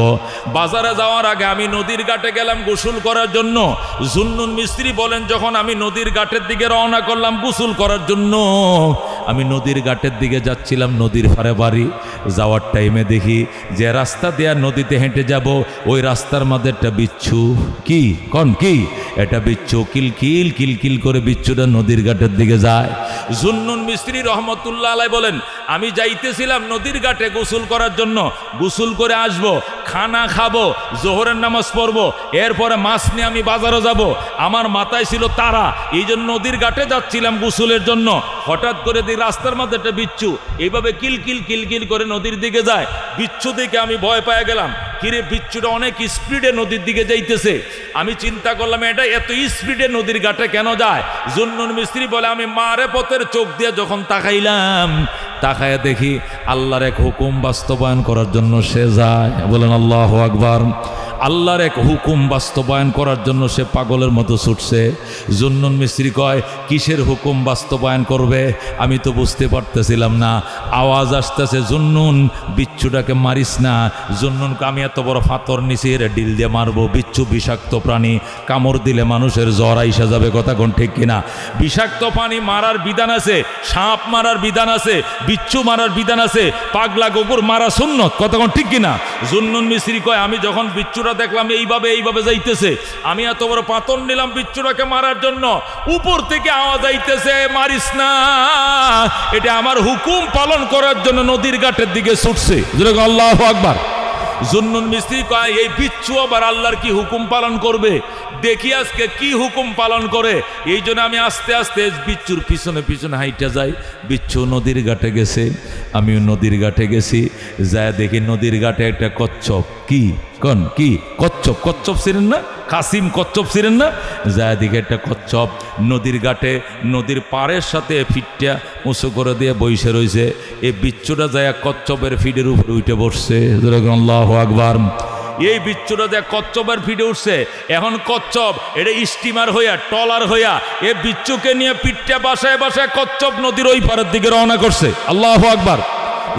বাজারে যাওয়ার আগে আমি নদীর ঘাটে গেলাম গোসল করার জন্য। জুন্নুন মিস্ত্রি বলেন, যখন আমি নদীর ঘাটের দিকে রওনা করলাম গোসল করার জন্য, আমি নদীর ঘাটের দিকে যাচ্ছিলাম, নদীর পাড়ে বাড়ি। যাওয়ার টাইমে দেখি যে রাস্তা দেয়া নদীতে হেঁটে যাব, ওই রাস্তার মধ্যে একটা বিচ্ছু। কি কোন কি এটা বিচ্ছু, কিলকিল কিলকিল করে বিচ্ছুটা নদীর ঘাটের দিকে যায়। জুন্নুন মিস্ত্রি রহমতুল্লাহ আলাইহি বলেন, আমি যাইতেছিলাম নদীর ঘাটে গোসল করার জন্য, গোসল করে আসব, খানা খাবো, জোহরের নামাজ পড়বো, এরপরে মাছ নিয়ে আমি বাজারে যাব। আমার মাথায় ছিল তারা, এই জন্য নদীর ঘাটে যাচ্ছিলাম গোসলের জন্য। হঠাৎ করে দেখি রাস্তার মধ্যে একটা বিচ্ছু এইভাবে কিলকিল কিলকিল করে নদীর দিকে যায়। বিচ্ছু দেখে আমি ভয় পেয়ে গেলাম, কিরে বিচ্ছুটা অনেক স্পিডে নদীর দিকে যাইতেছে। আমি চিন্তা করলাম এটা এত স্পিডে নদীর ঘাটে কেন যায়। জুন্নুন মিস্ত্রি বলে, আমি মারে পথের চোখ দিয়ে যখন তাকাইলাম, তাকায় দেখি আল্লাহর এক হুকুম বাস্তবায়ন করার জন্য সে যায়। বলেন আল্লাহু আকবার। আল্লাহর এক হুকুম বাস্তবায়ন করার জন্য সে পাগলের মতো ছুটছে। জুন্নুন মিস্ত্রি কয়, কিসের হুকুম বাস্তবায়ন করবে? আমি তো বুঝতে পারতেছিলাম না। আওয়াজ আসতেছে, জুন্নুন বিচ্ছুটাকে মারিস না। জুন্নুনকে আমি এত বড় ফাতর নিছি, এর ডিল দিয়ে মারবো। বিচ্ছু বিষাক্ত প্রাণী, কামড় দিলে মানুষের জ্বর আইসা যাবে, কথা কোন ঠিক কিনা? বিষাক্ত প্রাণী মারার বিধান আছে, সাপ মারার বিধান আছে, বিচ্ছু মারার বিধান আছে, পাগলা কুকুর মারা সুন্নত, কথা কোন ঠিক কিনা? জুন্নুন মিস্ত্রি কয়, আমি যখন বিচ্ছু দেখলাম এইভাবে যাইতেছে, আমি এত বড় পাথর নিলাম বিচ্ছুটাকে মারার জন্য, উপর থেকে আওয়াজ আইতেছে, মারিস না, এটা আমার হুকুম পালন করার জন্য নদীর ঘাটের দিকে ছুটছে। আল্লাহু আকবার। জুন্নুন মিস্ত্রি কয়, এই বিচ্ছু আবার আল্লাহর কি হুকুম পালন করবে, দেখি আজকে কি হুকুম পালন করে। এই জন্য আমি আস্তে আস্তে বিচ্ছুর পিছনে পিছনে হাইটা যাই। বিচ্ছু নদীর ঘাটে গেছে, আমিও নদীর ঘাটে গেছি। যায় দেখি নদীর ঘাটে একটা কচ্ছপ। কি কোন কি কচ্ছপ? কচ্ছপ ছিলেন না, কাসিম কচ্ছপ ছিলেন না? যায় দেখি একটা কচ্ছপ নদীর ঘাটে, নদীর পাড়ের সাথে ফিটটা উঁচু করে দিয়ে বসে রয়েছে। এই বিচ্ছুটা যায় কচ্ছপের ফিডের উপরে উঠে বসছে। আল্লাহু আকবার। এই বিচ্ছুটা যে কচ্ছপের ফিডে উঠছে, এখন কচ্ছপ এটা স্টিমার হইয়া, টলার হইয়া, এ বিচ্ছুকে নিয়ে পিঠটা বাসায় বাসায় কচ্ছপ নদীর ওই পারের দিকে রওনা করছে। আল্লাহু আকবার।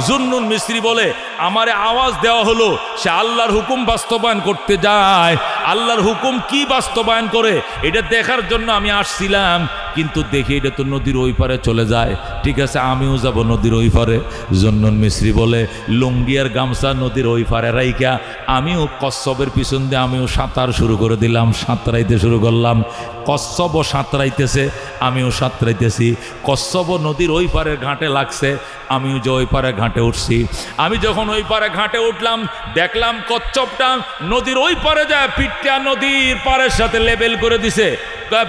জুন্নুন মিস্ত্রি বলে, আমারে আওয়াজ দেওয়া হলো, সে আল্লাহর হুকুম বাস্তবায়ন করতে যায়। আল্লাহর হুকুম কি বাস্তবায়ন করে এটা দেখার জন্য আমি আসছিলাম, কিন্তু দেখি এটা তো নদীর ওই পারে চলে যায়। ঠিক আছে, আমিও যাব নদীর ওই পারে। জুন্নুন মিস্ত্রি বলে, লুঙ্গি আর গামছা নদীর ওই পারে রাইকা আমিও কচ্ছপের পিছন দিয়ে আমিও সাঁতার শুরু করে দিলাম, সাঁতরাইতে শুরু করলাম। কচ্ছপও সাঁতরাইতেছে, আমিও সাঁতরাইতেছি। কচ্ছপও নদীর ওই পারের ঘাটে লাগছে, আমিও যে ওই পারে ঘাটে উঠছি। আমি যখন ওই পারে ঘাটে উঠলাম, দেখলাম কচ্ছপটা নদীর ওই পারে যায়, পিঠটা নদীর পারের সাথে লেবেল করে দিছে।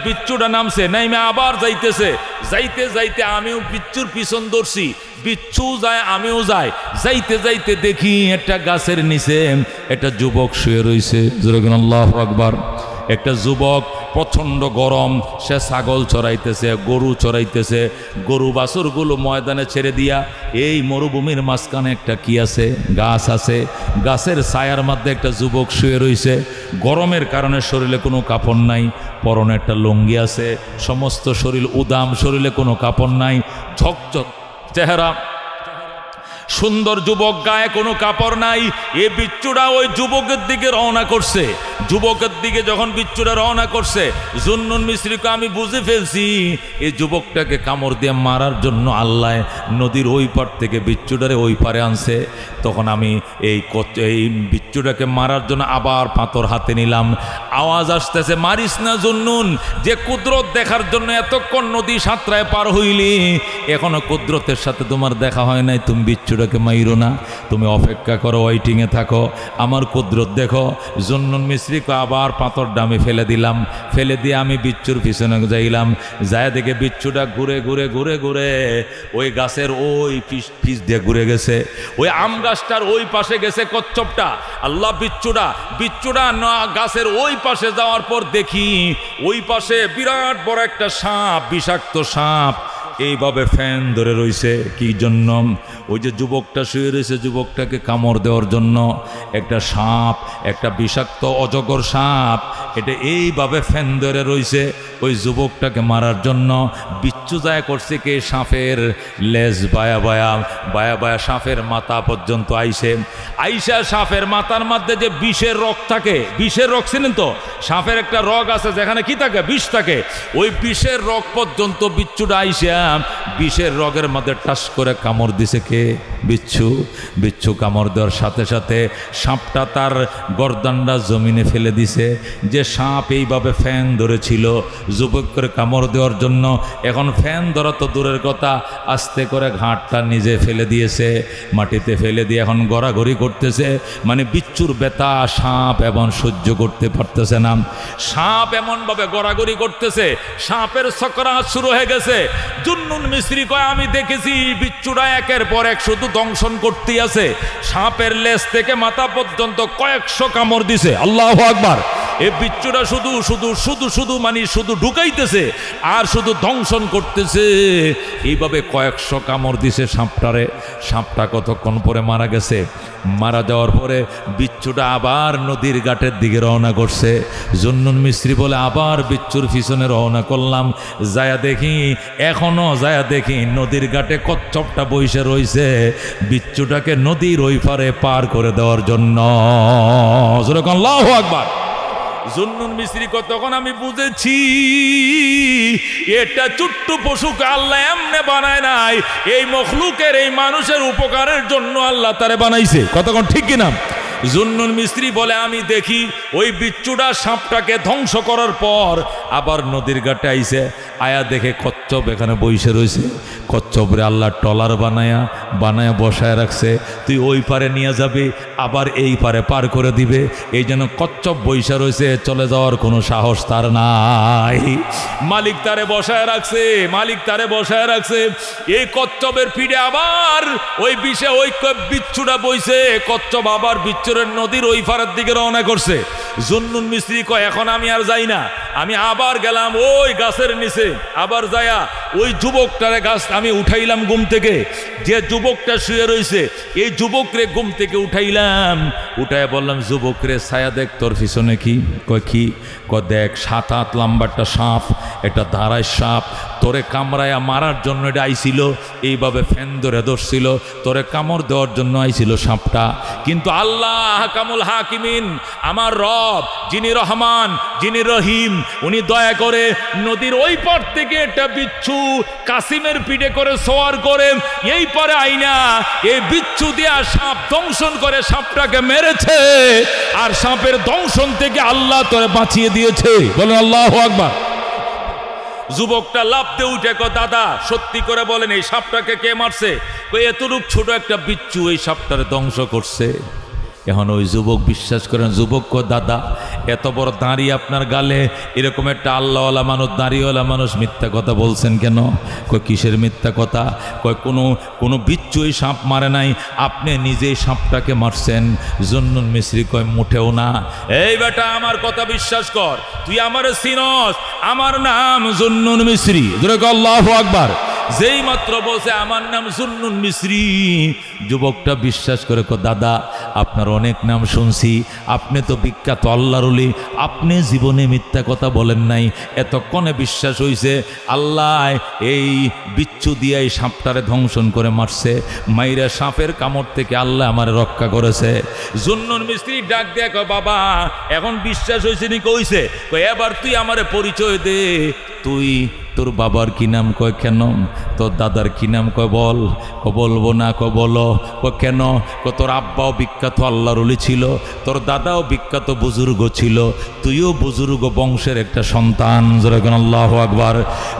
বিচ্ছুটা নামছে, নাইমে আবার যাইতেছে। যাইতে যাইতে আমিও বিচ্ছুর পিছন ধরছি, বিচ্ছু যায় আমিও যাই। যাইতে যাইতে দেখি একটা গাছের নিচে একটা যুবক শুয়ে রয়েছে। আল্লাহু আকবার। একটা যুবক, প্রচণ্ড গরম, সে ছাগল চড়াইতেছে, গরু চড়াইতেছে। গরু বাছুরগুলো ময়দানে ছেড়ে দিয়া এই মরুভূমির মাঝখানে একটা কি আছে, গাছ আছে। গাছের ছায়ার মধ্যে একটা যুবক শুয়ে রয়েছে। গরমের কারণে শরীরে কোনো কাপড় নাই, পরনে একটা লুঙ্গি আছে, সমস্ত শরীর উদাম, শরীরে কোনো কাপড় নাই, ঝকঝক চেহারা, সুন্দর যুবক, গায়ে কোনো কাপড় নাই। এ বিচ্ছুটা ওই যুবকের দিকে রওনা করছে। যুবকের দিকে যখন বিচ্ছুটা রওনা করছে, জুন্নুন মিস্ত্রিকে আমি বুঝে ফেলছি এই যুবকটাকে কামড় দিয়ে মারার জন্য আল্লাহ নদীর ওই পার থেকে বিচ্ছুটারে ওই পারে আনছে। তখন আমি এই বিচ্ছুটাকে মারার জন্য আবার পাথর হাতে নিলাম। আওয়াজ আসতেছে, মারিস না জুন্নুন, যে কুদরত দেখার জন্য এতক্ষণ নদী সাঁতরায় পার হইলি, এখনো কুদরতের সাথে তোমার দেখা হয় নাই, তুমি বিচ্ছুটাকে মাইরো না, তুমি অপেক্ষা করো, ওয়েটিংয়ে থাকো, আমার কুদরত দেখো। জুন্নুন মিস্ত্রিকে আবার পাথর ডামে ফেলে দিলাম। ফেলে দিয়ে আমি বিচ্ছুর পিছনে যাইলাম। যায় দেখে বিচ্ছুটা ঘুরে ঘুরে ঘুরে ঘুরে ওই গাছের ওই পিছ দিয়ে ঘুরে গেছে, ওই আম গাছটার ওই পাশে গেছে কচ্ছপটা। আল্লাহ, বিচ্ছুটা না গাছের ওই পাশে যাওয়ার পর দেখি ওই পাশে বিরাট বড় একটা সাপ, বিষাক্ত সাপ এইভাবে ফ্যান ধরে রইছে। কি জন্য? ওই যে যুবকটা শুয়ে রয়েছে, যুবকটাকে কামড় দেওয়ার জন্য একটা সাপ, একটা বিষাক্ত অজগর সাপ, এটা এইভাবে ফ্যান ধরে রইছে ওই যুবকটাকে মারার জন্য। বিচ্ছু যায় করছে কে, সাপের লেজ বায়া বায়া বায়া বায়া সাপের মাথা পর্যন্ত আইসা সাপের মাথার মধ্যে যে বিষের রগ থাকে, বিষের রগ ছিলেন তো, সাপের একটা রগ আছে যেখানে কি থাকে, বিষ থাকে, ওই বিষের রগ পর্যন্ত বিচ্ছুটা আইসা বিষের রগের মধ্যে টাস করে কামড় দিছে কে? বিচ্ছু। বিচ্ছু কামড় দেওয়ার সাথে সাথে সাপটা তার গর্দানটা জমিনে ফেলে দিছে। যে সাপ এইভাবে ফ্যান ধরেছিল যুবক করে কামড় দেওয়ার জন্য, এখন ফ্যান ধরা তো দূরের কথা, আস্তে করে ঘাটটা নিজে ফেলে দিয়েছে, মাটিতে ফেলে দিয়ে এখন গড়াগড়ি করতেছে। মানে বিচ্ছুর ব্যথা সাপ এমন সহ্য করতে পারতেছে না। সাপ এমনভাবে গড়াগড়ি করতেছে, সাপের সকরাত শুরু হয়ে গেছে। জুন্নুন মিস্ত্রি কয় আমি দেখেছি বিচ্ছুরা একের পর এক শুধু দংশন করতেই আছে। সাপের লেজ থেকে মাথা পর্যন্ত কয়েকশো কামড় দিছে। আল্লাহু আকবার। এই বিচ্ছুরা শুধু শুধু শুধু শুধু মানে শুধু ঢুকাইতেছে আর শুধু দংশন করতেছে। এইভাবে কয়েকশো কামড় দিছে সাপটারে। সাপটা কতক্ষণ পরে মারা গেছে। মারা যাওয়ার পরে বিচ্ছুটা আবার নদীর ঘাটের দিকে রওনা করছে। জুন্নুন মিস্ত্রি বলে আবার বিচ্ছুর পিছনে রওনা করলাম। যায়া দেখি এখনো নদীর ঘাটে কচ্ছপটা বসে রয়েছে বিচ্ছুটাকে নদীর ওই পারে পার করে দেওয়ার জন্য। আল্লাহু আকবার। জুন্নুন মিস্ত্রি তখন আমি বুঝেছি এটা ছোট্ট পশুকে আল্লাহ এমনে বানায় নাই, এই মখলুকের এই মানুষের উপকারের জন্য আল্লাহ তারে বানাইছে। কতক্ষণ ঠিক কিনা? জুন্নুন মিস্ত্রি বলে আমি দেখি ওই বিচ্ছুটা সাপটাকে ধ্বংস করার পর আবার নদীর ঘাটে আইছে। আয়া দেখে কচ্ছপ এখানে বসে রয়েছে। কচ্ছপরে আল্লাহ টলার বানায়া বসায় রাখছে। তুই ওই পারে নিয়ে যাবি, আবার এই পারে পার করে দিবে। এই জন্য কচ্ছপ বসে রয়েছে, চলে যাওয়ার কোনো সাহস তার নাই। মালিক তারে বসায় রাখছে। এই কচ্ছপের পিঠে আবার ওই বিষে ওই বিচ্ছুটা বইছে। কচ্ছপ আবার বিচ্ছুরের নদীর ওই পারের দিকে রওনা করছে। জুন্নুন মিস্ত্রি কয় এখন আমি আর যাই না, আমি আবার গেলাম ওই গাছের নিচে। আবার যায়া ওই যুবকটারে গাছ আমি উঠাইলাম ঘুম থেকে। যে যুবকটা শুয়ে রয়েছে এই যুবকরে ঘুম থেকে উঠাইলাম। উঠায় বললাম যুবকরে ছায়া দেখ তোর পিছনে কি? কয় কি? কয় দেখ 7 লম্বা একটা সাপ, একটা ধারায় সাপ তোরে কামড়ায়া মারার জন্য এটা আইছিল। এইভাবে ফ্যান ধরে ধরছিল, তোরে কামড় দেওয়ার জন্য আইছিল সাপটা। কিন্তু আল্লাহ হাকামুল হাকিমিন, আমার রব যিনি রহমান যিনি রহিম, উনি দয়া করে নদীর ওই পার থেকে একটা বিচ্ছু কাসিমের পিঠে করে সওয়ার করে এই পারে আইনা এই বিচ্ছু দিয়া সাপ দংশন করে সাপটাকে মেরেছে। আর সাপের দংশন থেকে আল্লাহ তোরে বাঁচিয়ে দিয়েছে। বলেন আল্লাহু আকবার। যুবকটা লাফ দিয়ে উঠে কয় দাদা সত্যি করে বলেন এই সাপটাকে কে মারছে? কই এতটুক ছোট একটা বিচ্ছু এই সাপটারে ধ্বংস করছে। এখন ওই যুবক বিশ্বাস করেন, যুবক কয় দাদা এত বড় দাঁড়ি আপনার গালে, এরকম একটা আল্লাহওয়ালা মানুষ দাঁড়িওয়ালা মানুষ মিথ্যা কথা বলছেন কেন? কয় কিসের মিথ্যা কথা? কয় কোনো বিচ্ছু এই সাপ মারে নাই, আপনি নিজেই সাপটাকে মারছেন। জুন্নুন মিস্ত্রি কয় মোটেও না। এই বেটা আমার কথা বিশ্বাস কর, তুই আমারে চিনস, আমার নাম জুন্নুন মিস্ত্রি। আল্লাহু আকবার। যেই মাত্র বলছে আমার নাম জুন্নুন মিস্ত্রি, যুবকটা বিশ্বাস করে কয় দাদা আপনার অনেক নাম শুনছি, আপনি তো বিখ্যাত আল্লাহর ওলি, আপনি জীবনে মিথ্যা কথা বলেন নাই। এতক্ষণে বিশ্বাস হইছে আল্লাহ এই বিচ্ছু দিয়ে এই সাপটারে ধ্বংসন করে মারছে। মাইরা সাপের কামড় থেকে আল্লাহ আমারে রক্ষা করেছে। জুন্নুন মিস্ত্রি ডাক দেয়া কয় বাবা এখন বিশ্বাস হয়েছে নি? কইছে কয় এবার তুই আমারে পরিচয় দে, তুই তোর বাবার কি নাম? কয় কেন? তোর দাদার কি নাম? কয় বল। বলবো না। কয় বলো। কয় কেন? কয় তোর আব্বাও বিখ্যাত আল্লাহর ওলি ছিল, তোর দাদাও বিখ্যাত বুজুর্গ ছিল, তুইও বুজুর্গ বংশের একটা সন্তান। যেরকম আল্লাহু আকবার।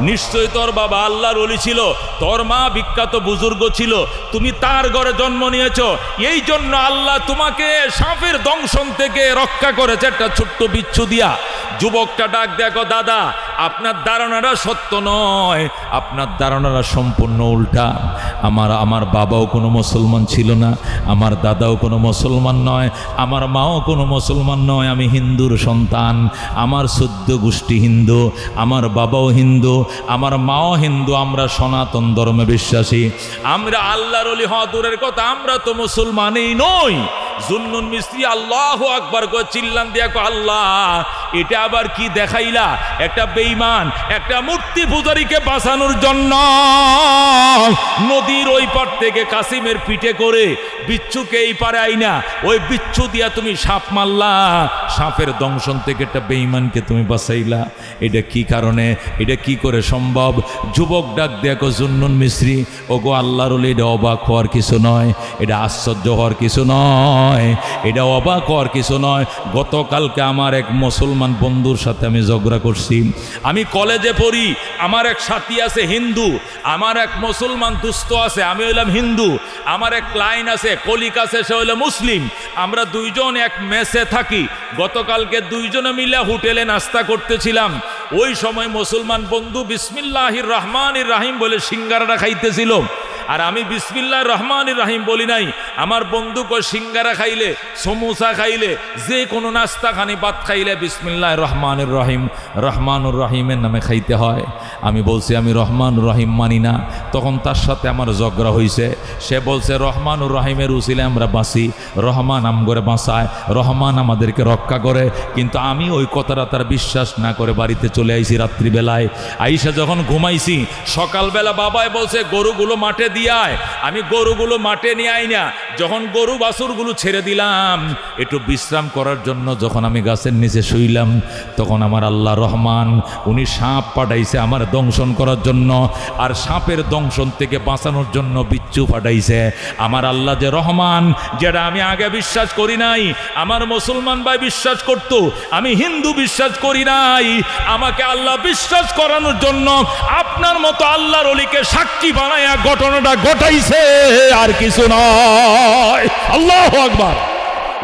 নিশ্চয় তোর বাবা আল্লাহর ওলি ছিল, তোর মা বিখ্যাত বুজুর্গ ছিল, তুমি তার ঘরে জন্ম নিয়েছ, এই জন্য আল্লাহ তোমাকে সাপের দংশন থেকে রক্ষা করেছে একটা ছোট্ট বিচ্ছু দিয়া। যুবকটা ডাক দেখো দাদা আপনার ধারণাটা সত্য নয়, আপনার ধারণাটা সম্পূর্ণ উল্টা। আমার বাবাও কোনো মুসলমান ছিল না, আমার দাদাও কোনো মুসলমান নয়, আমার মাও কোনো মুসলমান নয়, আমি হিন্দুর সন্তান। আমার 14 গোষ্ঠী হিন্দু, আমার বাবাও হিন্দু, আমার মাও হিন্দু, আমরা সনাতন ধর্মে বিশ্বাসী। আমরা আল্লাহর ওলি হওয়া দূরের কথা, আমরা তো মুসলমানই নই। জুন্নুন মিস্ত্রি আল্লাহু আকবার করে চিল্লান দিয়া কয়, আল্লাহ এটা আবার কি দেখাইলা? একটা বেঈমান, একটা মূর্তি পূজারীকে বাঁচানোর জন্য নদীর ওই পার থেকে কাসিমের পিঠে করে বিচ্ছুকে এই পারে আইনা ওই বিচ্ছু দিয়া তুমি সাপ মারলা, সাপের দংশন থেকে একটা বেঈমানকে তুমি বাঁচাইলা। এটা কি কারণে? এটা কি করে সম্ভব? যুবক ডাক দেখো জুন্নুন মিস্ত্রি, ওগো আল্লাহর ওলি, এটা অবাক হওয়ার কিছু নয়, এটা আশ্চর্য হওয়ার কিছু নয়, এটা অবাক হওয়ার কিছু নয়। গতকালকে আমার এক মুসলমান বন্ধুর সাথে আমি ঝগড়া করছি। আমি কলেজে পড়ি, আমার এক সাথী আছে হিন্দু, আমার এক মুসলমান দুস্থ আছে, আমি হইলাম হিন্দু, আমার এক ক্লায়েন্ট আছে কলিক আছে, সে হইল মুসলিম। আমরা দুইজন এক মেসে থাকি। গতকালকে দুইজনে মিলে হোটেলে নাস্তা করতেছিলাম। ওই সময় মুসলমান বন্ধু বিসমিল্লাহির রহমানির রাহিম বলে সিঙ্গারাটা খাইতেছিল, আর আমি বিসমিল্লাহির রহমানির রাহিম বলি নাই। আমার বন্ধু কয় সিঙ্গারা খাইলে, সমোসা খাইলে, যে কোনো নাস্তা খানি ভাত খাইলে বিসমিল্লাহির রহমানির রহিম, রহমানুর রহিমের নামে খাইতে হয়। আমি বলছি আমি রহমানুর রহিম মানি না। তখন তার সাথে আমার ঝগড়া হয়েছে। সে বলছে রহমানুর রহিমের উসিলে আমরা বাঁচি, রহমান আমগরে বাঁচায়, রহমান আমাদেরকে রক্ষা করে। কিন্তু আমি ওই কথাটা তার বিশ্বাস না করে বাড়িতে চলে আইছি রাত্রিবেলায়। আইসা যখন ঘুমাইছি, সকালবেলা বাবাই বলছে গরুগুলো মাঠে দিয়ে আয়। আমি গরুগুলো মাঠে নিয়ে আই না। যখন গরু বাছুরগুলো ছেড়ে দিলাম একটু বিশ্রাম করার জন্য, যখন আমি গাছের নিচে শুইলাম, তখন আমার আল্লাহ রহমান উনি সাপ পাঠাইছে আমার দংশন করার জন্য, আর সাপের দংশন থেকে বাঁচানোর জন্য বিচ্ছু পাঠাইছে। আমার আল্লাহ যে রহমান, যেটা আমি আগে বিশ্বাস করি নাই, আমার মুসলমান ভাই বিশ্বাস করত, আমি হিন্দু বিশ্বাস করি নাই, আমাকে আল্লাহ বিশ্বাস করানোর জন্য আপনার মতো আল্লাহর ওলিকে সাক্ষী বানায়া ঘটনাটা ঘটাইছে, আর কিছু নয়। আল্লাহু আকবার।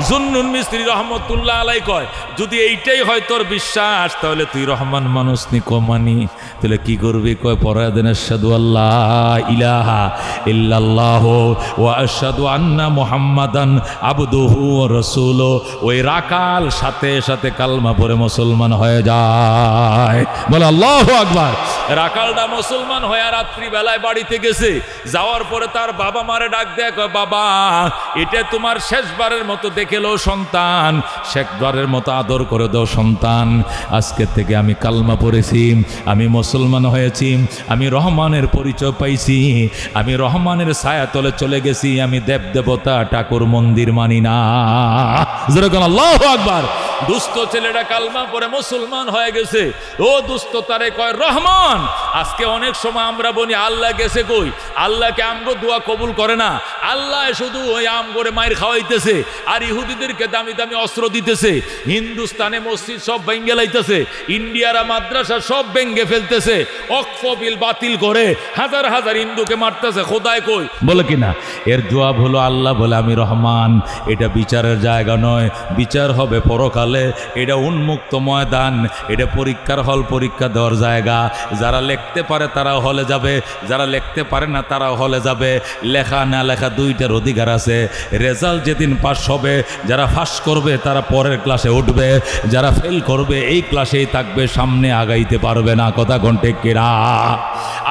জুন্নুন মিস্ত্রি রহমতুল্লাহ আলাই কয়, যদি এইটাই হয় তোর বিশ্বাস, তাহলে তুই রহমান মানুষ নি কমানি, তাহলে কি করবি? কয় পড়ায় দেন আশহাদু আল্লাহ ইলাহা ইল্লাল্লাহু ওয়া আশহাদু আন্না মুহাম্মাদান আবদুহু ওয়া রাসূলুহু। ওই রাকাল সাথে সাথে কালমা পড়ে মুসলমান হয়ে যায়। বলে আল্লাহু আকবার। রাকালটা মুসলমান হয়ে রাত্রিবেলায় বাড়িতে গেছে। যাওয়ার পরে তার বাবা মারে ডাক দেয়, কয় বাবা এটা তোমার শেষবারের মতো দেখেলো সন্তান, শেষবারের মতো আদর করে দাও সন্তান। আজকে থেকে আমি কালমা পড়েছি, আমি মুসলমান হয়েছি, আমি রহমানের পরিচয় পাইছি, আমি রহমানের ছায়াতলে চলে গেছি, আমি দেব দেবতা ঠাকুর মন্দির মানি না। যেরকম আল্লাহু আকবার। দুস্থ ছেলেটা কালমা পড়ে মুসলমান হয়ে গেছে। ও দুস্থ তারে কয় রহমান। আজকে অনেক সময় আমরা বলি আল্লাহ গেছে কই? আল্লাহকে আমগো দোয়া কবুল করে না। আল্লাহ শুধু ওই আমগরে মায়ের খাওয়াইতেছে, আর ইহুদিদেরকে দামি দামি অস্ত্র দিতেছে। হিন্দুস্তানে মসজিদ সব ভেঙ্গে লাইতেছে, ইন্ডিয়ারা মাদ্রাসা সব ভেঙ্গে ফেলতেছে, ওয়াকফ বিল বাতিল করে হাজার হাজার হিন্দুকে মারতেছে। খোদায় কই? বলে কিনা? এর জবাব হলো আল্লাহ বলে আমি রহমান। এটা বিচারের জায়গা নয়, বিচার হবে পরকালে। এটা উন্মুক্ত ময়দান, এটা পরীক্ষার হল, পরীক্ষা দেওয়ার জায়গা। যারা লিখতে পারে তারাও হলে যাবে, যারা লিখতে পারে না তারাও হলে যাবে। লেখা না লেখা দুইটার অধিকার আছে। রেজাল্ট যেদিন পাস হবে, যারা পাস করবে তারা পরের ক্লাসে উঠবে, যারা ফেল করবে এই ক্লাসেই থাকবে, সামনে আগাইতে পারবে না। কথা কোনটা কিরা?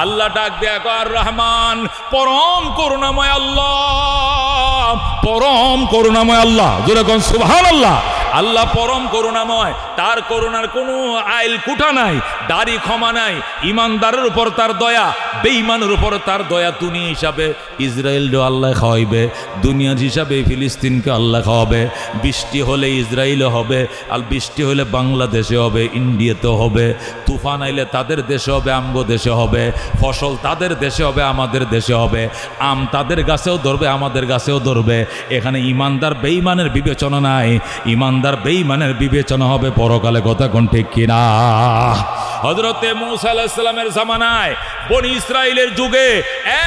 আল্লাহ ডাক দেয়া কর রহমান, পরম করুণাময় আল্লাহ, পরম করুণাময় আল্লাহ। জোরে কোন সুবহানাল্লাহ। আল্লাহ পরম করুণাময়, তার করুণার কোনো আইল কুঠা নাই, দাড়ি ক্ষমা নাই। ইমানদারের উপর তার দয়া, বেঈমানের উপর তার দয়া। দুনিয়া হিসাবে ইসরায়েলও আল্লাহ খাওয়াইবে, দুনিয়ার হিসাবে ফিলিস্তিনকে আল্লাহ খাওয়াবে। বৃষ্টি হলে ইসরায়েলে হবে, আর বৃষ্টি হলে বাংলাদেশে হবে, ইন্ডিয়াতেও হবে। তুফান আইলে তাদের দেশে হবে, আমগো দেশে হবে। ফসল তাদের দেশে হবে, আমাদের দেশে হবে। আম তাদের গাছেও ধরবে, আমাদের গাছেও ধরবে। এখানে ইমানদার বেঈমানের বিবেচনা নাই, ইমানদার বেঈমানের বিবেচনা হবে পরকালে। কথা কোন ঠিক কিনা? হযরতে মূসা আলাইহিস সালামের জামানায় বনি ইসরাইলের যুগে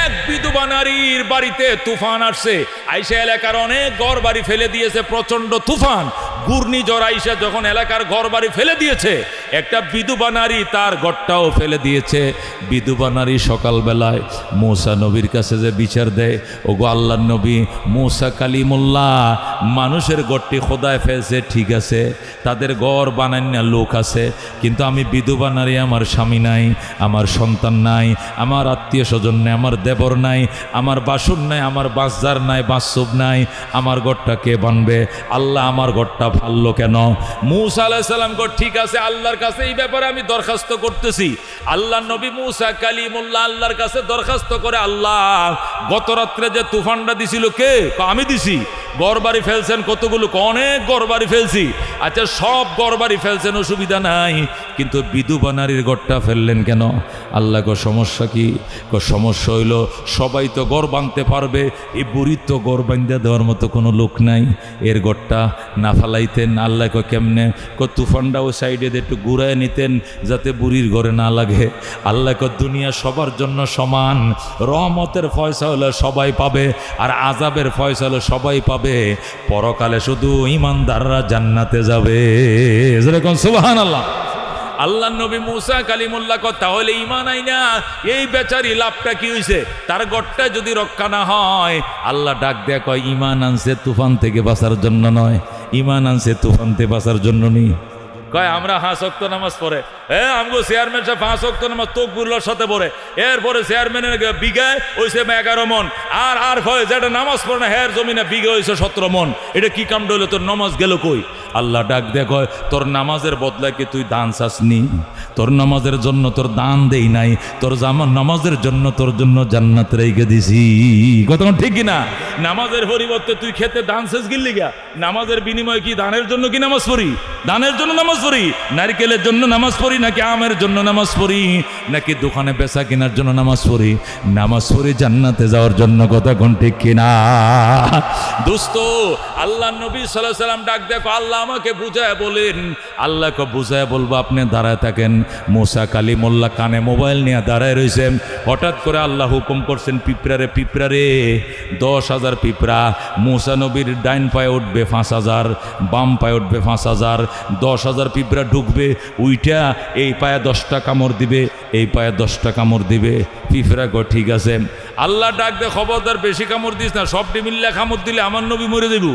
এক বিধবা নারীর বাড়িতে তুফান আসছে। আইসা এলাকার অনেক ঘর বাড়ি ফেলে দিয়েছে প্রচন্ড তুফান। ঘূর্ণিঝড় আইসা যখন এলাকার ঘর বাড়ি ফেলে দিয়েছে, একটা বিধবা নারী তার ঘরটাও ফেলে দিয়েছে। বিধবা নারী সকালবেলায় মূসা নবীর কাছে যে বিচার দেয়, ওগো আল্লাহর নবী, মূসা কালিমুল্লাহ মানুষের ঘরটি খোদায় ফেলছে, ঠিক আছে, তাদের ঘর বানান্যা লোক আছে, কিন্তু আমি বিধবা নারী, আমার স্বামী নাই, আমার সন্তান নাই, আমার আত্মীয় স্বজন নাই, আমার দেবর নাই, আমার বাসুর নাই, আমার বাসদার নাই, বাসুব নাই, আমার ঘরটা কে বানবে? আল্লাহ আমার ঘরটা ভাললো কেন? মূসা আলাইহিস সালাম কো ঠিক আছে, আল্লাহর কাছে এই ব্যাপারে আমি দরখাস্ত করতেছি। আল্লাহ নবী মূসা কালিমুল্লাহ আল্লাহর কাছে দরখাস্ত করে, আল্লাহ গত রাত্রে যে তুফানটা দিছিল কে? আমি দিছি। গড়বাড়ি ফেলছেন কতগুলো? অনেক গড়বাড়ি ফেলছি। আচ্ছা সব গড়বাড়ি ফেলছেন, অসুবিধা নাই, কিন্তু বিধবা নারীর ঘরটা ফেললেন কেন? আল্লাহ কো সমস্যা কি? সমস্যা হইল সবাই তো গড় বাঁধতে পারবে, এই বুড়ির তো গড় বাঁধতে দেওয়ার মতো কোনো লোক নাই, এর ঘরটা না ফালাইতেন? আল্লাহ কো কেমনে? তুফানটা ওই সাইডে একটু ঘুরায় নিতেন যাতে বুড়ির ঘরে না লাগে। আল্লাহ কো দুনিয়া সবার জন্য সমান, রহমতের ফয়সালা হলে সবাই পাবে, আর আযাবের ফয়সালা সবাই পাবে, পরকালে শুধু ঈমানদাররা জান্নাতে যাবে। যেরকম সুবহানাল্লাহ। আল্লাহ নবী মূসা কালিমুল্লাহ কো তাহলে ঈমান আইনা এই বেচারি লাভটা কি হইছে? তার ঘরটা যদি রক্ষা না হয়, আল্লাহ ডাক দেয়া কয় ঈমান আনছে তুফান থেকে বাঁচার জন্য নয়, ঈমান আনছে তুফান থেকে বাঁচার জন্য নেই। কয় আমরা 5 ওয়াক্ত নামাজ পড়ে, আমগো চেয়ারম্যান সাহেব 5 ওয়াক্ত নামাজ তাকবীরুল্লাহর সাথে পড়ে, এরপরে চেয়ারম্যানের বিঘায় হইছে 11 মন, আর হয় যেটা নামাজ পড়ে না হের জমিনে বিঘা হইছে 17 মন। এটা কি কামটা হইলো? তোর নামাজ গেল কই? আল্লাহ ডাক দেখ, তোর নামাজের বদলায় কি তুই দান চাসনি? তোর নামাজের জন্য তোর দান দেই নাই, তোর নামাজের জন্য তোর জন্য জান্নাত রেখে দিছি। কথা ঠিক কিনা? নামাজের পরিবর্তে তুই খেতে দান শেষ গিল্লি গা। নামাজের বিনিময়ে কি দানের জন্য কি নামাজ পড়ি? দানের জন্য নামাজ পড়ি? নারকেলের জন্য নামাজ পড়ি, নাকি আমের জন্য নামাজ পড়ি, নাকি দোকানে বেচা কেনার জন্য নামাজ পড়ি? নামাজ পড়ি জান্নাতে যাওয়ার জন্য। কথা কোন ঠিক কিনা? দোস্ত, আল্লাহ নবী সাল্লাল্লাহু আলাইহি সাল্লাম ডাক দেখো, আল্লাহ আমাকে বুঝায় বলেন। আল্লাহকে বুঝায় বলবো, আপনি দাঁড়ায় থাকেন। মূসা কালিমুল্লাহ কানে মোবাইল নিয়ে দাঁড়ায় রয়েছেন। হঠাৎ করে আল্লাহ হুকুম করছেন, পিঁপড়ারে পিঁপড়ারে 10,000 পিঁপড়া। মূসা নবীর ডাইন পায়ে উঠবে 5,000, বাম পায়ে উঠবে 5,000, 10,000 পিঁপড়া ঢুকবে, উইটা এই পায়ে 10টা কামড় দিবে, এই পায়ে 10টা কামড় দিবে। পিঁপড়া গো ঠিক আছে। আল্লাহ ডাক দে, খবরদার বেশি কামড় দিস না, সবটি মিল্লা কামড় দিলে আমার নবী মরে যাইব,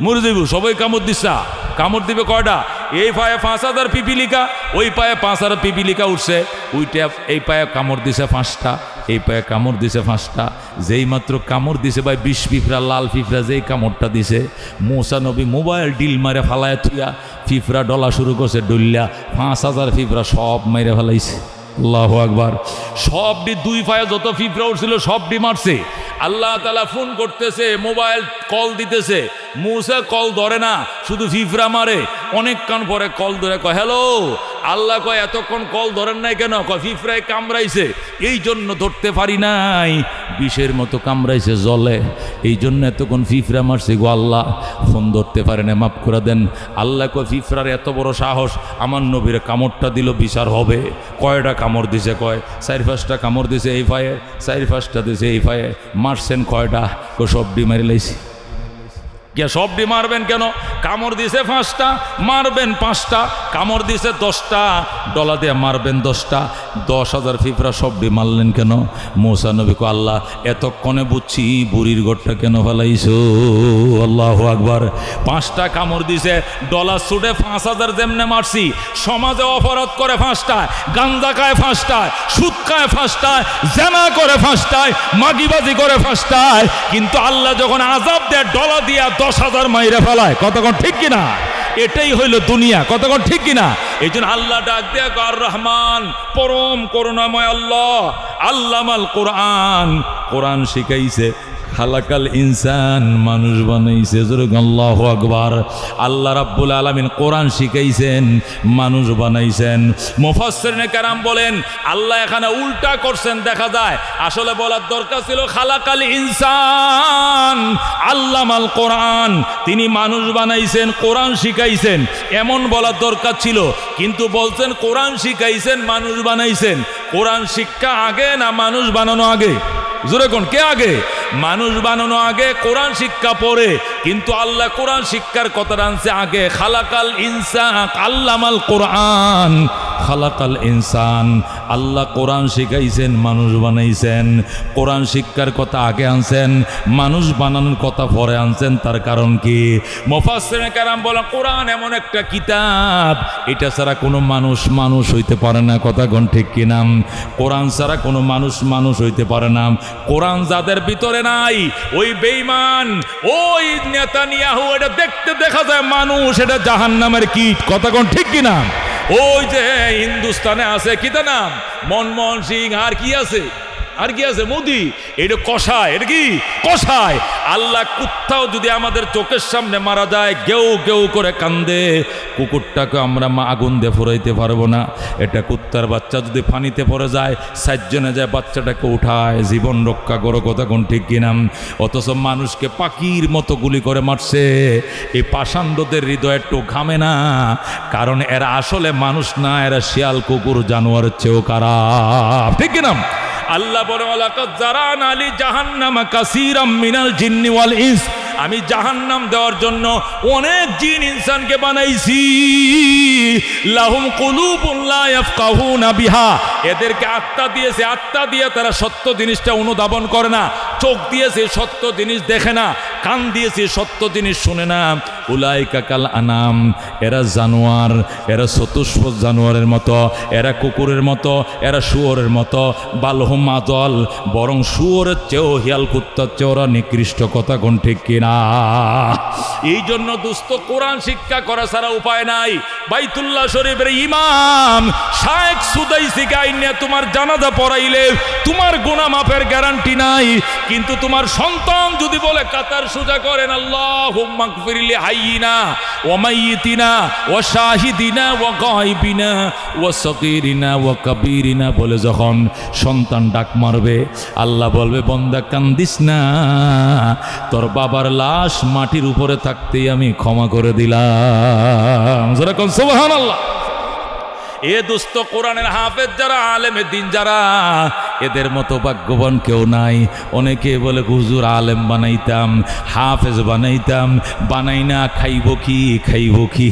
মরে যাইব। সবাই কামড় দিস না। কামড় দিবে কয়টা? এই পায়ে 5,000 পিপিলিকা, ওই পায়ে 5,000 পিপিলিকা উঠছে, ওইটা এই পায়ে কামড় দিছে 5টা, এই পায়ে কামড় দিছে 5টা। যেই মাত্র কামড় দিছে ভাই 20 পিঁপড়া, লাল পিঁপড়া যেই কামড়টা দিছে, মূসা নবী মোবাইল ডিল মারে ফালায় থুইয়া পিঁপড়া ডলা শুরু করছে, ডুল্লা 5,000 পিঁপড়া সব মেরে ফেলাইছে। আল্লাহু আকবার। সবটি 2 পায়ে যত পিঁপড়া উঠছিল সবটি মারছে। আল্লাহ তাআলা ফোন করতেছে, মোবাইল কল দিতেছে, মূসা কল ধরে না, শুধু পিঁপড়া মারে। অনেকক্ষণ পরে কল ধরে কয় হ্যালো। আল্লাহ কয় এতক্ষণ কল ধরেন নাই কেন? কয় পিঁপড়ায় কামড়াইছে, এই জন্য ধরতে পারি নাই, বিষের মতো কামড়াইছে জলে, এই জন্য এতক্ষণ পিঁপড়া মারছে গো আল্লাহ, ফোন ধরতে পারে না, মাফ করে দেন। আল্লাহ কয় পিঁপড়ার এত বড় সাহস, আমার নবীর কামড়টা দিল বিচার হবে। কয়টা কামড় দিছে? কয় 4-5টা কামড় দিছে এই পায়ে, 4-5টা দিছে এই পায়ে। মারছেন কয়টা? সবটি মারি লাইছি। সবটি মারবেন কেন? কামড় দিছে 5টা, মারবেন 5টা। কামড় দিছে 10টা, ডলা দিয়ে মারবেন 10টা। 10,000 পিঁপড়া সবটি মারলেন কেন? মূসা নবী কো আল্লাহ এতক্ষণে বুঝছি বুড়ির ঘরটা কেন ফেলাইছো। আল্লাহু আকবার। 5টা কামড় দিছে, ডলা ছুটে 5,000 যেমনে মারছি। সমাজে অপরাধ করে 5টায়, গাঞ্জা খায় 5টায়, সুদ খায় 5টায়, জেনা করে 5টায়, মাগিবাজি করে 5টায়, কিন্তু আল্লাহ যখন আযাব দেয় ডলা দিয়া 10,000 মাইরে ফেলায়। কতক্ষণ ঠিক কিনা? এটাই হইল দুনিয়া। কতক্ষণ ঠিক কিনা? এই জন্য আল্লাহ ডাক দেয়া আর রহমান, পরম করুণাময় আল্লাহ। আল্লামাল কোরআন, কোরআন শিখাইছে। খালাকাল ইনসান, মানুষ বানাইছে। আল্লাহু আকবার। আল্লাহ রাব্বুল আলামিন কোরআন শিখাইছেন, মানুষ বানাইছেন। মুফাসসিরিনে কেরাম বলেন আল্লাহ এখানে উল্টা করছেন। দেখা যায় আসলে বলার দরকার ছিল খালাকাল ইনসান আল্লামাল কোরআন, তিনি মানুষ বানাইছেন, কোরআন শিখাইছেন, এমন বলার দরকার ছিল। কিন্তু বলছেন কোরআন শিখাইছেন, মানুষ বানাইছেন। কোরআন শিক্ষা আগে না মানুষ বানানো আগে? জোরে কোন কে আগে? মানুষ বানানো আগে কোরআন শিক্ষা পড়ে, কিন্তু আল্লাহ কোরআন শিক্ষার কথা আনছে আগে। খালাকাল ইনসান আল্লামাল কোরআন, খালাকাল ইনসান, আল্লাহ কোরআন শিখাইছেন, মানুষ বানাইছেন। কোরআন শিক্ষার কথা আগে আনছেন, মানুষ বানানোর কথা পরে আনছেন। তার কারণ কি? মুফাসসিরিনে কেরাম বলেন কোরআন এমন একটা কিতাব, এটা ছাড়া কোনো মানুষ মানুষ হইতে পারে না। কথা কোন ঠিক কিনা? কোরআন ছাড়া কোনো মানুষ মানুষ হইতে পারে না। কোরআন যাদের ভিতরে নাই, ওই বেঈমান, ওই নেতানিয়াহু, এটা দেখতে দেখা যায় মানুষ, এটা জাহান্নামের কীট। কথা কোন ঠিক কিনা? ওই যে হিন্দুস্তানে আছে কিতা নাম, মনমোহন সিং, আর কি আছে, আর কি আছে, মোদি, এটা কষায়। এটা কি কষায়? আল্লাহ কুত্তাও যদি আমাদের চোখের সামনে মারা যায়, গেউ গেউ করে কান্দে, কুকুরটাকে আমরা আগুন দিয়ে ফুরাইতে পারবো না। এটা কুত্তার বাচ্চা যদি পানিতে পড়ে যায়, সাতজনে যায় বাচ্চাটাকে উঠায়, জীবন রক্ষা করো। কথা কোন ঠিক কিনা? অথচ মানুষকে পাখির মতো গুলি করে মারছে। এই পাষাণ্ডদের হৃদয় একটু ঘামে না, কারণ এরা আসলে মানুষ না, এরা শিয়াল কুকুর জানোয়ারের চেয়েও খারাপ। ঠিক কিনা? আল্লাহ বলে ওয়ালাকাদ জারানা লি জাহান্নামা কাসীরাম মিনাল জিন্নি ওয়াল ইনস, আমি জাহান্নাম দেওয়ার জন্য অনেক জিন ইনসানকে বানাইছি। লাহুম কুলুবুন লা ইয়াফকাহুনা বিহা, এদেরকে আত্মা দিয়েছে, আত্মা দিয়ে তারা সত্য জিনিসটা অনুধাবন করে না। চোখ দিয়েছে, সত্য জিনিস দেখে না। কান দিয়েছে, সত্য জিনিস শুনে না। উলাইকা কাল আনাম, এরা জানোয়ার, এরা চতুষ্পদ জানোয়ারের মতো, এরা কুকুরের মতো, এরা শুয়োরের মতো। বালহুম আদল, বরং শুয়োরের চেয়েও, হিয়াল কুত্তার চেয়েও ওরা নিকৃষ্ট। কথা কোন ঠিক কিনা? এই জন্য দুস্থ কোরআন শিক্ষা করা ছাড়া উপায় নাই। বাইতুল্লাহ শরীফের ইমাম শায়েখ সুদাইসি গাইনে তোমার জানাজা পড়াইলে তোমার গুনাহ মাফের গ্যারান্টি নাই, কিন্তু তোমার সন্তান যদি বলে কাতার সোজা করেন আল্লাহুম্মা গফিরলি হাইয়িনা ওয়া মাইয়িতিনা ওয়া শাহিদিনা ওয়া গায়বিনা ওয়া সগীরিনা ওয়া কাবীরিনা বলে যখন সন্তান ডাক মারবে, আল্লাহ বলবে বান্দা কান্দিস না, তোর বাবার লাশ মাটির উপরে থাকতেই আমি ক্ষমা করে দিলাম। যেরকম সুবহানাল্লাহ। এ দুস্থ কোরআনের হাফেজ যারা, আলেমে দিন যারা, এদের মতো ভাগ্যবান কেউ নাই। অনেকে বলে হুজুর আলেম বানাইতাম, হাফেজ বানাইতাম, বানাই না। খাইব কি, খাইব কি,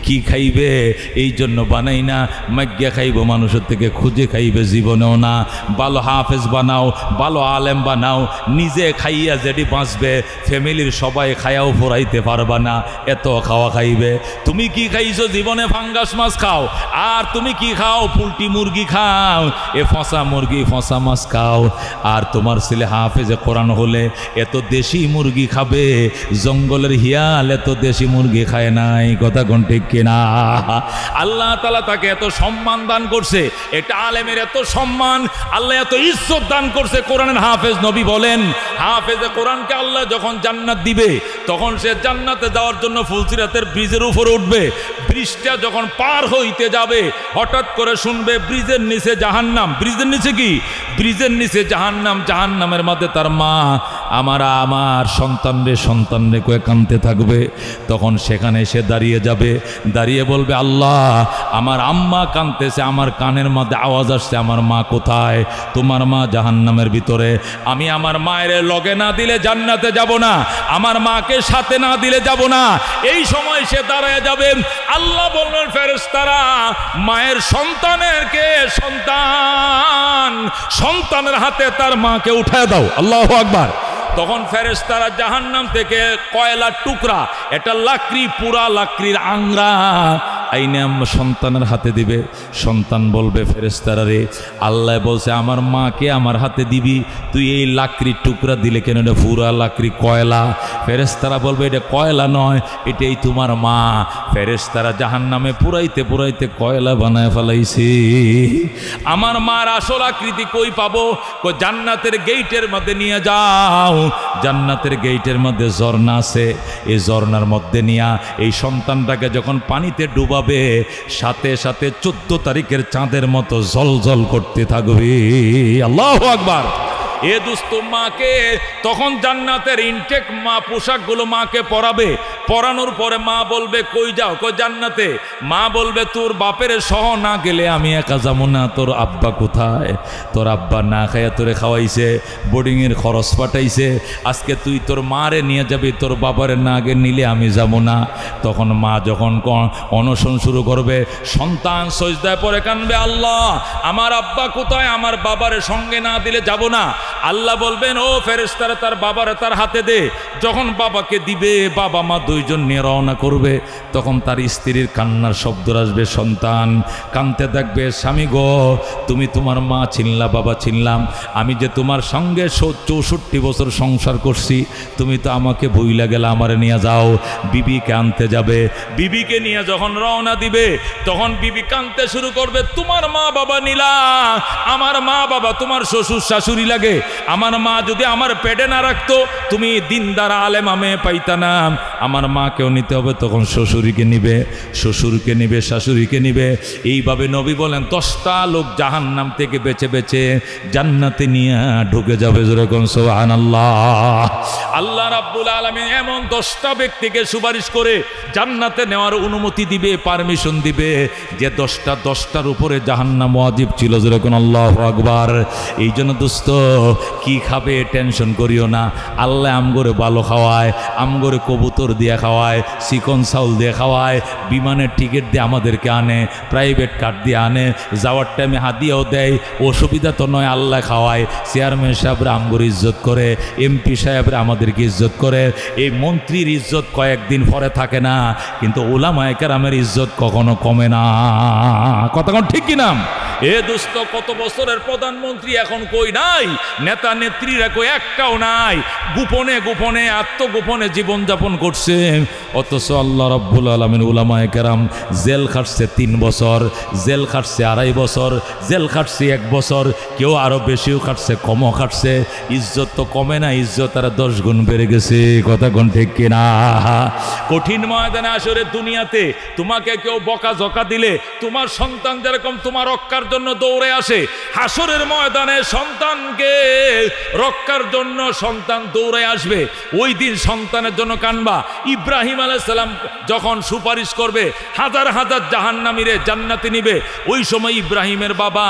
কি খাইবে? এই জন্য বানাই না। মাগ্যা খাইব মানুষের থেকে, খুঁজে খাইবে জীবনেও না। ভালো হাফেজ বানাও, ভালো আলেম বানাও, নিজে খাইয়া যেটি বাঁচবে, ফ্যামিলির সবাই খায়াও ফুরাইতে পারবা না, এত খাওয়া খাইবে। তুমি কি খাইছো জীবনে? ফাঙ্গাস মাছ খাও। আর তুমি কি খাও? পোল্ট্রি মুরগি খাও, এ ফসা মুরগি ফসা মাছ খাও। আর তোমার ছেলে হাফেজে কোরআন হলে এত দেশি মুরগি খাবে, জঙ্গলের হিয়াল এত দেশি মুরগি খায় নাই। কথা কোন ঠিক কিনা? আল্লাহ তাআলা তাকে এত সম্মান দান করছে, এটা আলেমের এত সম্মান, আল্লাহ এত ইজ্জত দান করছে। কোরআনের হাফেজ, নবী বলেন হাফেজে কোরআনকে আল্লাহ যখন জান্নাত দিবে, তখন সে জান্নাতে যাওয়ার জন্য ফুলসিরাতের ব্রিজের উপরে উঠবে। ব্রিজটা যখন পার হইতে যাবে, হঠাৎ করে শুনবে ব্রিজের নিচে জাহান্নাম। ব্রিজের নিচে কি? ব্রিজের নিচে জাহান্নাম। জাহান্নামের মধ্যে তার মা আমার সন্তান রে কয়ে কাঁদতে থাকবে। তখন সেখানে সে দাঁড়িয়ে যাবে, দাঁড়িয়ে বলবে আল্লাহ আমার আম্মা কাঁদতেছে, আমার কানের মধ্যে আওয়াজ আসছে, আমার মা কোথায়? তোমার মা জাহান্নামের ভিতরে। আমি আমার মায়ের লগে না দিলে জান্নাতে যাব না, আমার মাকে সাথে না দিলে যাব না। এই সময় সে দাঁড়ায় যাবে। আল্লাহ বললেন ফেরেশতারা, মায়ের সন্তানের হাতে তার মাকে উঠায় দাও। আল্লাহু আকবার। তখন ফেরেশতারা জাহান্নাম থেকে কয়লার টুকরা, এটা লাকড়ি, পুরা লাকড়ির আংরা আইনে সন্তানের হাতে দিবে। সন্তান বলবে ফেরেশতারা রে, আল্লাহ বলছে আমার মাকে আমার হাতে দিবি, তুই এই লাকড়ির টুকরা দিলে কেন? এটা পুরা লাকড়ি, কয়লা। ফেরেশতারা বলবে এটা কয়লা নয়, এটাই তোমার মা। ফেরেশতারা জাহান্নামে পুরাইতে পুরাইতে কয়লা বানায় ফেলাইছে। আমার মার আসল আকৃতি কই পাবো? জান্নাতের গেইটের মধ্যে নিয়ে যাও। জান্নাতের গেইটের মধ্যে ঝর্ণা আছে, এই ঝর্ণার মধ্যে নিয়া এই সন্তানটাকে যখন পানিতে ডুবাবে, সাথে সাথে 14 তারিখের চাঁদের মতো জলজল করতে থাকবে। আল্লাহু আকবার। এ দুস্থ মাকে তখন জান্নাতের ইনটেক মা পোশাকগুলো মাকে পরাবে, পরানোর পরে মা বলবে কই যাও, কই জান্নাতে। মা বলবে তোর বাপের সহ না গেলে আমি একা যাবো না, তোর আব্বা কোথায়? তোর আব্বা না খাইয়া তোরে খাওয়াইছে, বোর্ডিংয়ের খরচ পাঠাইছে, আজকে তুই তোর মারে নিয়ে যাবি, তোর বাবারে না আগে নিলে আমি যাব না। তখন মা যখন অনশন শুরু করবে, সন্তান সজদায় পড়ে কানবে, আল্লাহ আমার আব্বা কোথায়, আমার বাবারে সঙ্গে না দিলে যাব না। আল্লাহ বলবেন ও ফেরেশতারা তার বাবারে তার হাতে দে। যখন বাবাকে দিবে, বাবা মা দুইজন নিয়ে রওনা করবে, তখন তার স্ত্রীর কান্নার শব্দ আসবে, সন্তান কানতে থাকবে, স্বামী গো তুমি তোমার মা চিনলা, বাবা চিনলাম, আমি যে তোমার সঙ্গে 64 বছর সংসার করছি, তুমি তো আমাকে ভুইলা গেলা, আমারে নিয়ে যাও। বিবিকে আনতে যাবে, বিবিকে নিয়ে যখন রওনা দিবে, তখন বিবি কানতে শুরু করবে, তোমার মা বাবা নিলা, আমার মা বাবা তোমার শ্বশুর শাশুড়ি লাগে, আমার মা যদি আমার পেটে না রাখতো তুমি দিনদার আলেমা মেয়ে পাইতা না, আমার মাকেও নিতে হবে। তখন শ্বশুরকে নিবে, শ্বশুরকে নিবে, শাশুড়িকে নিবে। এইভাবে নবী বলেন 10টা লোক জাহান্নাম থেকে বেছে বেছে জান্নাতে নিয়ে ঢুকে যাবে। যেরকম সুবহানাল্লাহ। আল্লাহ রাব্বুল আলামিন এমন 10টা ব্যক্তিকে সুপারিশ করে জান্নাতে নেওয়ার অনুমতি দিবে, পারমিশন দিবে, যে 10টার উপরে জাহান্নাম ওয়াজিব ছিল। যেরকম আল্লাহু আকবার। এই জন্য দোস্ত কি খাবে টেনশন করিও না, আল্লাহ আমগরে ভালো খাওয়ায়, আমগরে কবুতর দিয়ে খাওয়ায়, চিকন চাউল দিয়ে খাওয়ায়, বিমানের টিকিট দিয়ে আমাদেরকে আনে, প্রাইভেট কার দিয়ে আনে, যাওয়ার টাইমে হাদিয়াও দেয়, অসুবিধা তো নয়, আল্লাহ খাওয়ায়। চেয়ারম্যান সাহেবরা আমগরে ইজ্জত করে, এমপি সাহেবরা আমাদেরকে ইজ্জত করে। এই মন্ত্রীর ইজ্জত কয়েকদিন পরে থাকে না, কিন্তু উলামায়ে কেরামের ইজ্জত কখনো কমে না। কতক্ষণ ঠিক কিনা? এ দোস্ত কত বছরের প্রধানমন্ত্রী এখন কই নাই, নেতা নেত্রীরা কই একটাও নাই, গোপনে গোপনে আত্মগোপনে জীবনযাপন করছে। অথচ আল্লাহ রাব্বুল আলামিন উলামায়ে কেরাম জেল খাটছে 3 বছর, জেল খাটছে 2.5 বছর, জেল খাটছে 1 বছর, কেউ আরো বেশিও খাটছে, কমও খাটছে। ইজ্জত তো কমে না, ইজ্জত আর 10 গুণ বেড়ে গেছে। কথা কোন ঠিক কিনা? কঠিন ময়দানে আসরে দুনিয়াতে তোমাকে কেউ বকা জকা দিলে, তোমার সন্তান যেরকম তোমার রক্ষার জন্য দৌড়ে আসে, হাসরের ময়দানে সন্তানকে রক্ষার জন্য সন্তান দৌড়ে আসবে। ওই দিন সন্তানের জন্য কানবা। ইব্রাহিম আলাইহিস সালাম যখন সুপারিশ করবে, হাজার হাজার জাহান্নামীরে জান্নাতে নিবে, ওই সময় ইব্রাহিমের বাবা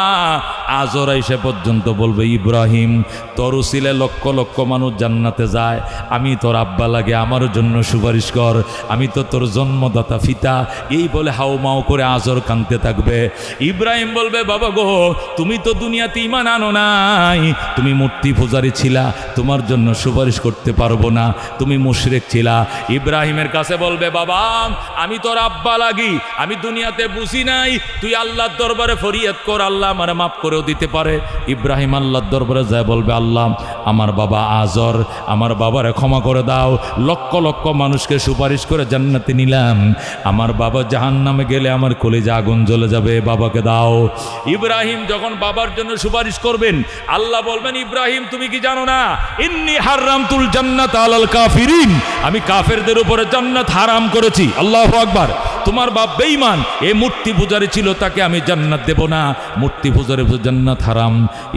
আজর এসে পর্যন্ত বলবে, ইব্রাহিম তোর উসিলে লক্ষ লক্ষ মানুষ জান্নাতে যায়, আমি তোর আব্বা লাগে, আমার জন্য সুপারিশ কর, আমি তো তোর জন্মদাতা পিতা। এই বলে হাউমাউ করে আজর কাঁদতে থাকবে। ইব্রাহিম বলবে, বাবা গো তুমি তো দুনিয়াতে ঈমান আনো নাই, তুমি মূর্তি পূজারী ছিলা, তোমার জন্য সুপারিশ করতে পারবো না, তুমি মুশরিক ছিলা। ইব্রাহিমের কাছে বলবে, বাবা আমি তোর আব্বা লাগি, আমি দুনিয়াতে বুঝি নাই, তুই আল্লাহর দরবারে ফরিয়াদ কর, আল্লাহ আমারে মাফ করেও দিতে পারে। ইব্রাহিম আল্লাহর দরবারে যায় বলবে, আল্লাহ আমার বাবা আজর, আমার বাবারে ক্ষমা করে দাও, লক্ষ লক্ষ মানুষকে সুপারিশ করে জান্নাতে নিলাম, আমার বাবা জাহান্নামে গেলে আমার কলিজা আগুন জ্বলে যাবে, বাবাকে দাও। ইব্রাহিম যখন বাবার জন্য সুপারিশ করবেন, আল্লাহ বলবেন, ইব্রাহিম তুমি কি জানো না, ইন্নী হারামতুল জান্নাত আলাল কাফিরিন, আমি কাফেরদের উপরে জান্নাত হারাম করেছি। আল্লাহু আকবার। তোমার বাপ বেঈমান, এ মূর্তি পূজারী ছিল, তাকে আমি জান্নাত দেব না, মূর্তি পূজারী জান্নাত হারাম।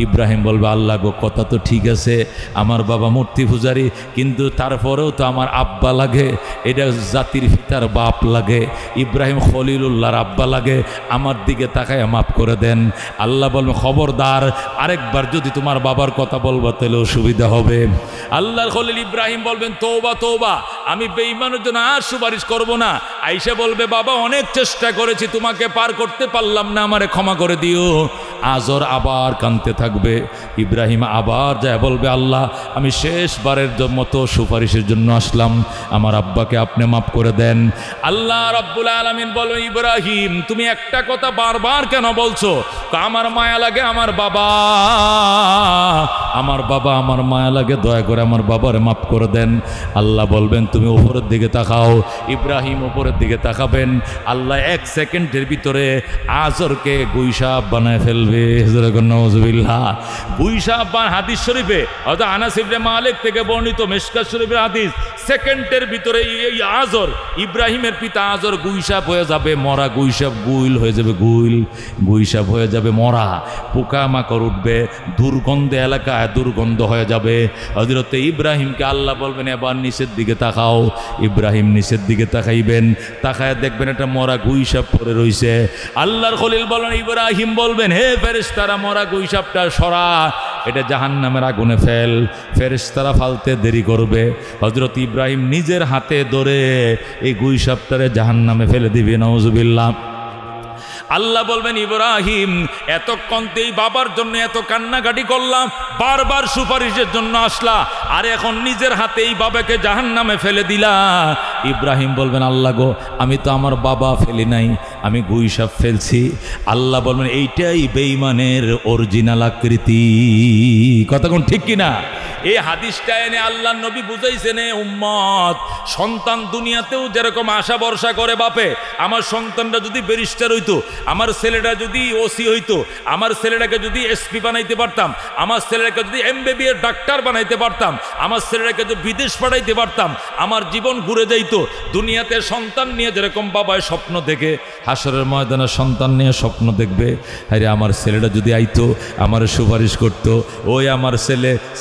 ইব্রাহিম বলবে, আল্লাহ গো কথা তো ঠিক আছে, আমার বাবা মূর্তি পূজারী, কিন্তু তারপরেও তো আমার আব্বা লাগে, এটা জাতির পিতার বাপ লাগে, ইব্রাহিম খলিলুল্লাহর আব্বা লাগে, আমার দিকে তাকায় মাফ করে দেন। আল্লাহ বলবে, খবরদার আরেকবার যদি তোমার বাবার কথা বলবো তাহলে অসুবিধা হবে। আল্লাহর খলিল ইব্রাহিম বলবেন, তওবা তওবা, আমি বেঈমানের জন্য আর সুপারিশ করব না। আয়েশা বলবে, বাবা অনেক চেষ্টা করেছি, তোমাকে পার করতে পারলাম না, আমারে ক্ষমা করে দিও। আজর আবার কাঁদতে থাকবে। ইব্রাহিম আবার যায় বলবে, আল্লাহ আমি শেষবারের মতো সুপারিশের জন্য আসলাম, আমার আব্বাকে আপনি মাফ করে দেন। আল্লাহ রাব্বুল আলামিন বলেন, ইব্রাহিম তুমি একটা কথা বারবার কেন বলছো? আমার মায়া লাগে আমার বাবা, আমার বাবা, আমার মায়া লাগে, দয়া করে আমার বাবারে মাফ করে দেন। আল্লাহ বলবেন, তুমি উপরের দিকে তাকাও। ইব্রাহিম উপরের দিকে তাকাবেন, আল্লাহ 1 সেকেন্ডের ভিতরে আজরকে গুইসাপ বানায় ফেলবে। যাবে। নাউজুবিল্লাহ। গুইসাপ হাদিস শরীফে অর্থাৎ আনাস ইবনে মালিক থেকে বর্ণিত মিশকাত শরীফের হাদিস, সেকেন্ডের ভিতরে এই আজর, ইব্রাহিমের পিতা আজর গুইসাপ হয়ে যাবে, মরা গুইসাপ, গুইল হয়ে যাবে, গুইসাপ হয়ে যাবে মরা, পোকামাকড় উঠবে, দুর্গন্ধ এলাকায় দুর্গন্ধ হয়ে যাবে। হযরতে ইব্রাহিমকে আল্লাহ বলবেন এবার নিচের দিকে তাকাও। ইব্রাহিম নিচের দিকে তাকাইবেন, তাকায় দেখবেন একটা মরা গুইসাপ পড়ে রইছে। আল্লাহর খলিল বলেন, ইব্রাহিম বলবেন হে ফেরেশতারা মরা গুইসাপটা সরা, এটা জাহান্নামের আগুনে ফেল। ফেরেশতারা ফালতে দেরি করবে, হযরত ইব্রাহিম নিজের হাতে ধরে এই গুইসাপটারে জাহান্নামে ফেলে দিবে। নাউজুবিল্লাহ। আল্লাহ বলবেন ইব্রাহিম এতক্ষণতেই বাবার জন্য এত কান্নাকাটি করলাম, বারবার সুপারিশের জন্য আসলা, আর এখন নিজের হাতেই বাবাকে জাহান্নামে ফেলে দিলা। ইব্রাহিম বলবেন আল্লাহ গো, আমি তো আমার বাবা ফেলি নাই, আমি গুইসাপ ফেলছি। আল্লাহ বলবেন এইটাই বেঈমানের অরিজিনাল আকৃতি। কথা কোন ঠিক কিনা? এই হাদিসটা এনে আল্লাহ নবী বুঝাইছেন উম্মত, সন্তান দুনিয়াতেও যেরকম আশা ভরসা করে বাপে, আমার সন্তানটা যদি ব্যারিস্টার হইতো, আমার ছেলেটা যদি ওসি হইতো, আমার ছেলেটাকে যদি এসপি বানাইতে পারতাম, আমার ছেলেটাকে যদি এমবিবিএস ডাক্তার বানাইতে পারতাম, আমার ছেলেটাকে যদি বিদেশ পাঠাইতে পারতাম, আমার জীবন ঘুরে যাইতো। দুনিয়াতে সন্তান নিয়ে যেরকম বাবায় স্বপ্ন দেখে, হাসরের ময়দানে সন্তান নিয়ে স্বপ্ন দেখবে, আরে আমার ছেলেটা যদি আইতো, আমার সুপারিশ করতো, ওই আমার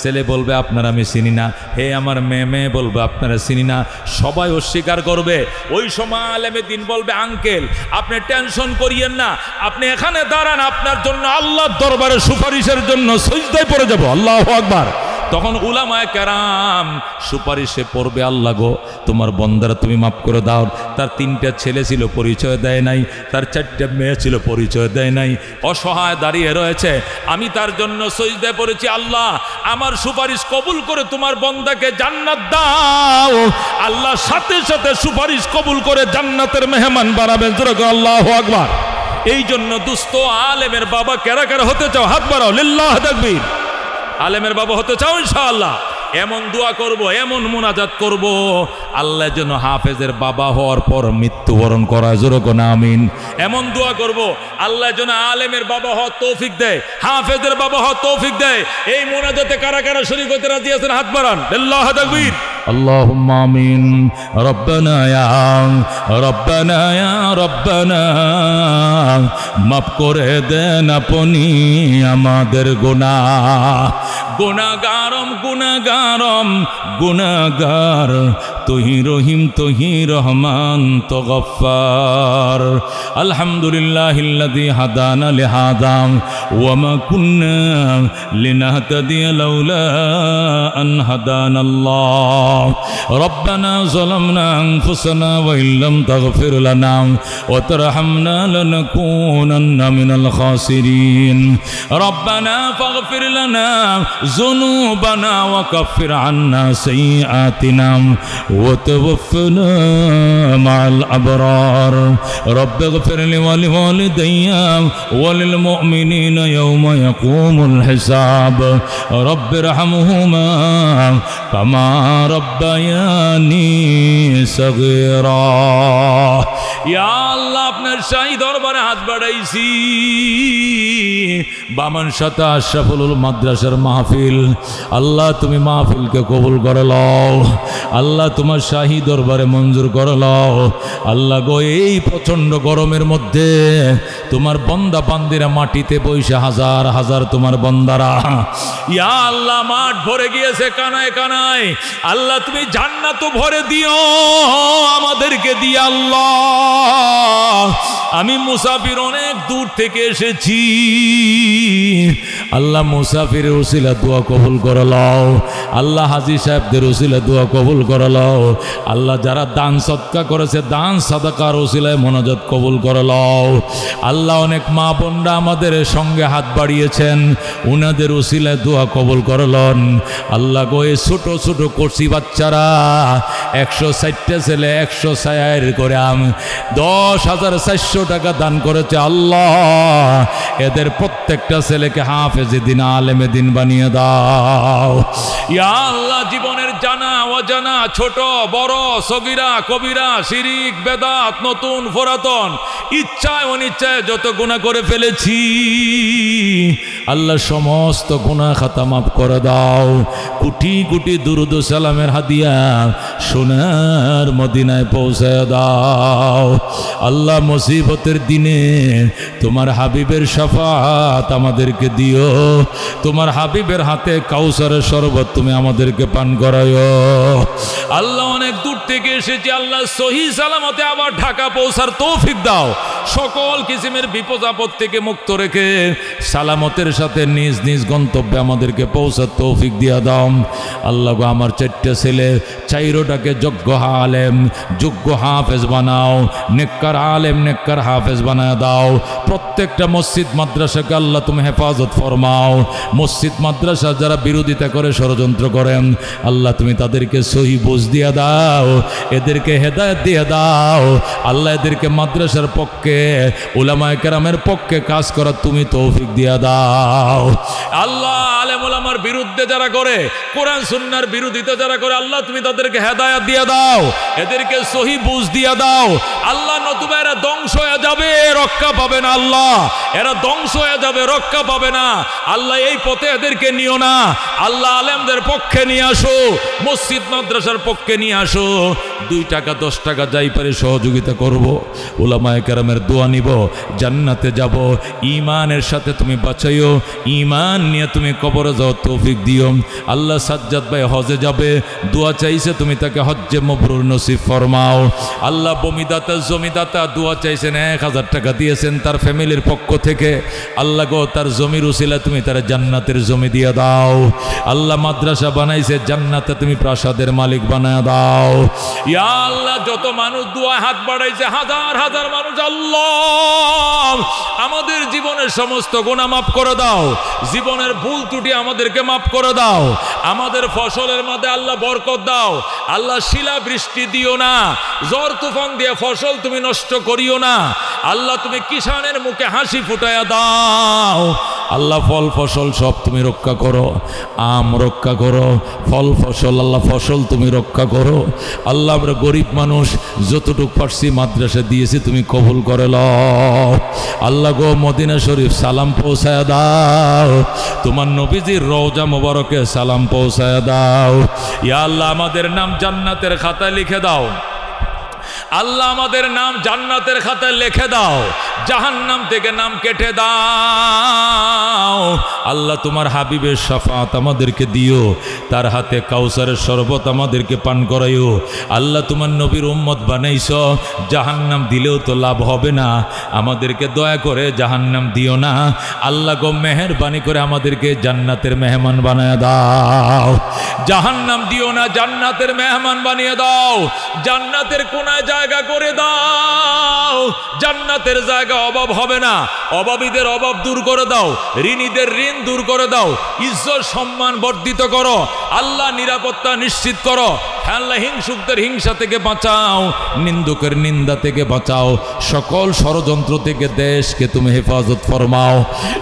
ছেলে বলবে আপনার আমি চিনি না, হে আমার মেয়ে বলবে আপনারা চিনি না, সবাই অস্বীকার করবে। ওই সময় আলেমে দিন বলবে আঙ্কেল আপনি টেনশন করিয়েন না, আপনি এখানে দাঁড়ান, আপনার জন্য আল্লাহর দরবারে সুপারিশের জন্য সিজদায় পড়ে যাব। আল্লাহু আকবার। তখন উলামায়ে কেরাম সুপারিশে পড়বে, আল্লাহ গো তোমার বন্দারা তুমি মাফ করে দাও, তার 3টা ছেলে ছিল পরিচয় দেয় নাই, তার 4টা মেয়ে ছিল পরিচয় দেয় নাই, অসহায় দাঁড়িয়ে রয়েছে, আমি তার জন্য সিজদায় পড়েছি, আল্লাহ আমার সুপারিশ কবুল করে তোমার বন্দাকে জান্নাত দাও। আল্লাহ সাথে সাথে সুপারিশ কবুল করে জান্নাতের মেহমান বানাবেন। আল্লাহু আকবার। এই জন্য দুস্থ আলেমের বাবা কারা কারা হতে চাও হাত বাড়াও, লিল্লাহ তাকবীর। আলেমের বাবা হতে চাও ইনশাআল্লাহ, এমন দোয়া করব, এমন মুনাজাত করব, আল্লাহ যেন হাফেজের বাবা হওয়ার পর মৃত্যুবরণ করা যেরকম আমিন। এমন দোয়া করব আল্লাহ যেন আলেমের বাবা হওয়ার তৌফিক দেয়, হাফেজের বাবা হওয়ার তৌফিক দেয়। এই মুনাজাতে কারা কারা শরীক হতে রাজি আছেন হাত বাড়ান, লিল্লাহ তাকবীর। আল্লাহুম্মা আমিন। রব্বানা ইয়া রব্বানা মাফ করে দেন আপনি আমাদের গুনাহ। গুনাহগার তুহি রহিম তুহি রহমান তো গফফার। আলহামদুলিল্লাহিল্লাযী হাদানা লিহাযা ওয়া মা কুন্না লিনাহতাদিয়া লাউলা আন হাদানাল্লাহ। রব্বানা যালামনা আনফুসানা ওয়া ইল্লাম তাগফির লানা ওয়া তারহামনা লানাকুনান্না মিনাল খাসিরিন। রব্বানা ফাগফির লানা যুনুবানা ওয়া কাফির আন্না সাইয়্যাতিনা ওয়া তাওফানা মা'আল আবরার। রব্বিগফির লি ওয়া লিওয়ালিদাইয়া ওয়া লিল মুমিনিনা ইয়াওমা ইয়াকুমুল হিসাব। রব্বিরহামহুমা কামা রব্বায়ানি সগীরা। ইয়া আল্লাহ আপনার শাহী দরবারে হাত বাড়াইছি, বামন শাতা আশরাফুল মাদ্রাসার মাহফিল, আল্লাহ তুমি মাহফিলকে কবুল করে লও, আল্লাহ তোমার শাহী দরবারে মঞ্জুর করে লও। আল্লাহ গো এই প্রচণ্ড গরমের মধ্যে তোমার বন্দা বান্দিরা মাটিতে বইসা, হাজার হাজার তোমার বন্দারা, ইয়া আল্লাহ মাঠ ভরে গিয়েছে কানায় কানায়, আল্লাহ তুমি জান্নাতও ভরে দিও আমাদেরকে দিয়ে। আল্লাহ আমি মুসাফির অনেক দূর থেকে এসেছি, আল্লাহ মুসাফিরের উসিলা দোয়া কবুল করে লও, আল্লাহ হাজী সাহেবদের উসিলা দোয়া কবুল করে লও, আল্লাহ যারা দান সদকা করেছে দান সাদাকার উসিলায় মোনাজাত কবুল করে লও। আল্লাহ অনেক মা বোনরা আমাদের সঙ্গে হাত বাড়িয়েছেন, উনাদের উসিলায় দোয়া কবুল করে লন। আল্লাহ গো এই ছোট ছোট কচি বাচ্চারা 160টা ছেলে 100 করে 10,400 টাকা দান করেছে। আল্লাহ এদের প্রত্যেকটা ছেলেকে হাফেজে দিন আলেমে দিন বানিয়ে দাও। ইয়া আল্লাহ জীবনের জানা অজানা ছোট বড় সগীরা কবিরা শিরিক বেদাত নতুন পুরাতন ইচ্ছায় অনিচ্ছায় যত গুনাহ করে ফেলেছি আল্লাহ সমস্ত গুনাহ খাতা মাফ করে দাও। কোটি কোটি দুরুদ ও সালামের হাদিয়া সোনার মদিনায় পৌঁছে দাও। আল্লাহ মুসিবতের দিনে তোমার হাবিবের শাফাত আমাদেরকে দিও। তোমার হাবিবের হাতে কাউসারের শরবত তুমি আমাদেরকে পান করায়ো। আল্লাহ অনেক দূর থেকে এসেছি, আল্লাহ সহি সালামতে আবার ঢাকা পৌঁছার তৌফিক দাও। সকল কিসিমের বিপদ আপদ থেকে মুক্ত রেখে সালামতের সাথে নিজ নিজ গন্তব্যে আমাদেরকে পৌঁছার তৌফিক দিয়া দাও। আল্লাহ গো আমার 4টে ছেলে 4টাকে যোগ্য আলেম যোগ্য হাফেজ বানাও, নেককার আলেম নেককার হাফেজ বানায় দাও। প্রত্যেকটা মসজিদ মাদ্রাসাকে আল্লাহ তুমি হেফাজত ফরমাও। মসজিদ মাদ্রাসা যারা বিরোধিতা করে ষড়যন্ত্র করেন আল্লাহ তুমি তাদেরকে সহি বুঝ দিয়া দাও, এদেরকে হেদায়েত দিয়ে দাও। আল্লাহ এদেরকে মাদ্রাসার পক্ষে উলামায়ে কেরামের পক্ষে কাজ করার তুমি তৌফিক দিয়া দাও। আল্লাহ আলেম উলামার বিরুদ্ধে যারা করে কোরআন সুন্নাহর বিরোধিতা যারা করে আল্লাহ তুমি তাদেরকে হেদায়েত দিয়ে দাও, এদেরকে সহি বুঝ দিয়া দাও। আল্লাহ নতুবা এরা ধ্বংস হয়ে যাবে, রক্ষা পাবে না। আল্লাহ এরা ধ্বংস হয়ে যাবে, রক্ষা পাবে না। আল্লাহ এই পথে এদেরকে নিও না। আল্লাহ আলেমদের পক্ষে নিয়ে আসো, মসজিদ মাদ্রাসার পক্ষে নিয়ে আসো। 2 টাকা 10 টাকা যাই পারে সহযোগিতা করব। উলামায়ে কেরামের দোয়া নিব, জান্নাতে যাব। ঈমানের সাথে তুমি বাঁচাইও, ঈমান নিয়ে তুমি কবরে যাও তৌফিক দিও। আল্লাহ সাজ্জাদ ভাই হজে যাবে, দোয়া চাইছে তুমি তাকে হজ্জে মাবরুর নসিব ফরমাও। আল্লাহ বমিদাতা জমিদাতা দোয়া চাইছেন, 1000 টাকা দিয়েছেন তার ফ্যামিলির পক্ষ থেকে। আল্লাহ গো তার জমির উসিলা তুমি তার জান্নাতের জমি দিয়ে দাও। আল্লাহ মাদ্রাসা বানাইছে, জান্নাতে তুমি প্রাসাদের মালিক বানায় দাও। ইয়া আল্লাহ যত মানুষ দোয়া হাত বাড়াইছে, হাজার হাজার মানুষ, আল্লাহ আমাদের জীবনের সমস্ত গুনাহ মাফ করে দাও। জীবনের ভুল ত্রুটি আমাদেরকে মাফ করে দাও। আমাদের ফসলের মধ্যে আল্লাহ বরকত দাও। আল্লাহ শিলা বৃষ্টি দিও না, ঝড় তুফান দিয়ে ফসল তুমি নষ্ট করিও না। আল্লাহ তুমি কিষানের মুখে হাসি ফুটাইয়া দাও। আল্লাহ ফল ফসল সব তুমি রক্ষা করো, আম রক্ষা করো, ফল ফসল আল্লাহ ফসল তুমি রক্ষা করো। আল্লাহ আমরা গরিব মানুষ যতটুকু পারছি মাদ্রাসা দিয়েছি তুমি কবুল করে লও। আল্লাহ গো মদিনা শরীফ সালাম পৌঁছায় দাও, তোমার নবীজির রওজা মোবারকে সালাম পৌঁছায় দাও। ইয়া আল্লাহ আমাদের নাম জান্নাতের খাতায় লিখে দাও। আল্লাহ আমাদের নাম জান্নাতের খাতায় লিখে দাও, জাহান্নাম থেকে নাম কেটে দাও। আল্লাহ তোমার হাবিবের শাফাত আমাদেরকে দিও, তার হাতে কাউসারের শরবত আমাদেরকে পান করাইও। আল্লাহ তোমার নবীর উম্মত বানাইছো, জাহান্নাম দিলেও তো লাভ হবে না, আমাদেরকে দয়া করে জাহান্নাম দিও না। আল্লাহ গো মেহেরবানি করে আমাদেরকে জান্নাতের মেহমান বানিয়ে দাও। জাহান্নাম দিও না, জান্নাতের মেহমান বানিয়ে দাও। জান্নাতের কোনায় জায়গা করে দাও, জান্নাতের জায়গা অভাব হবে না। অভাবীদের অভাব দূর করে দাও, ঋণীদের ঋণ দূর করে দাও। ইজ্জত সম্মান বর্ধিত করো, আল্লাহ নিরাপত্তা নিশ্চিত করো। আল্লাহ হিংসুকদের হিংসা থেকে বাঁচাও, নিন্দুকের নিন্দা থেকে বাঁচাও, সকল ষড়যন্ত্র থেকে দেশকে তুমি হেফাজত ফরমাও।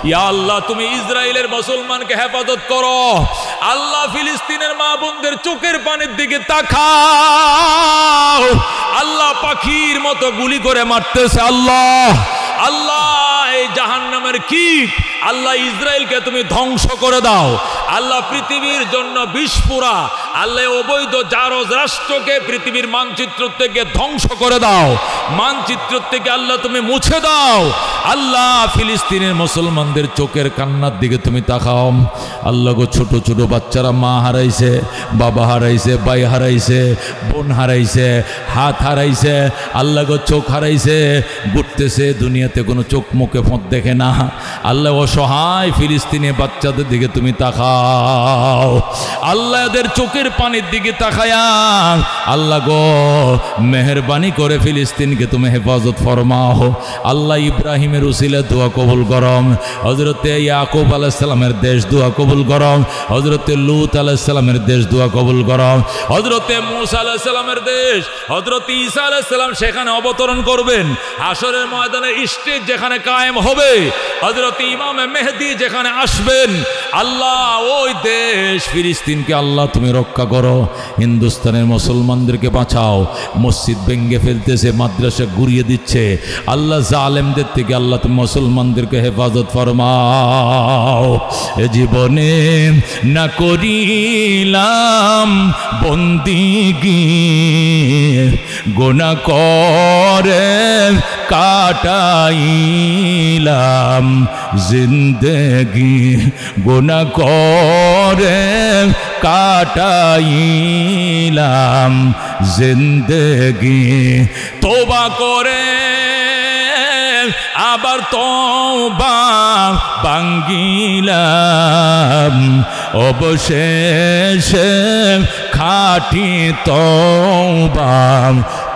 ইয়া আল্লাহ তুমি ইসরায়েলের মুসলমানকে হেফাজত করো। আল্লাহ ফিলিস্তিনের মা বোনদের চোখের পানির দিকে তাকাও। আল্লাহ পাখির মতো গুলি করে মারতেছে। আল্লাহ আল্লাহ এই জাহান্নামের কীট আল্লাহ ইসরায়েলকে তুমি ধ্বংস করে দাও। আল্লাহ পৃথিবীর জন্য বিস্ফোরা, আল্লাহ অবৈধ জারজ রাষ্ট্রকে পৃথিবীর মানচিত্র থেকে ধ্বংস করে দাও, মানচিত্র থেকে আল্লাহ তুমি মুছে দাও। আল্লাহ ফিলিস্তিনের মুসলমানদের চোখের কান্নার দিকে তুমি তাকাও। আল্লাহ গো ছোট ছোট বাচ্চারা মা হারাইছে, বাবা হারাইছে, ভাই হারাইছে, বোন হারাইছে, হাত হারাইছে, আল্লাহ গো চোখ হারাইছে, ঘুরতেছে দুনিয়াতে কোনো চোখ মুখে ফোঁত দেখে না। আল্লাহ অসহায় ফিলিস্তিনি বাচ্চাদের দিকে তুমি তাকাও, আল্লাহ এদের চোখের পানির দিকে তাকায়া আল্লাহ গো মেহেরবানি করে ফিলিস্তিনকে তুমি হেফাজত ফরমাও। আল্লাহ ইব্রাহিমের উসিলে দোয়া কবুল করম, হযরতে ইয়াকুব আলাইহিস সালামের দেশ দোয়া কবুল করম, হযরতে লূত আলাইহিস সালামের দেশ দোয়া কবুল করম, হযরতে মূসা আলাইহিস সালামের দেশ, হযরতে ঈসা আলাইহিস সালাম সেখানে অবতরণ করবেন, হাশরের ময়দানে স্টেজ যেখানে কায়েম হবে, হযরতে ইমামে মেহেদী যেখানে আসবেন, আল্লাহ ওই দেশ ফিলিস্তিনকে আল্লাহ তুমি রক্ষা করো। হিন্দুস্তানের মুসলমানদেরকে বাঁচাও, মসজিদ ভেঙ্গে ফেলতেছে, মাদ্রাসা ঘুরিয়ে দিচ্ছে, আল্লাহ জালেমদের থেকে আল্লাহ তুমি মুসলমানদেরকে হেফাজত ফরমাও। এ জীবনে না করিলাম বন্দিগি, গুনাহ করে কাটাইলাম জিন্দেগি, গুনাহ করে কাটাইলাম জিন্দেগি, তওবা করে আবার তওবা ভাঙ্গিলাম, অবশেষে খাঁটি তওবা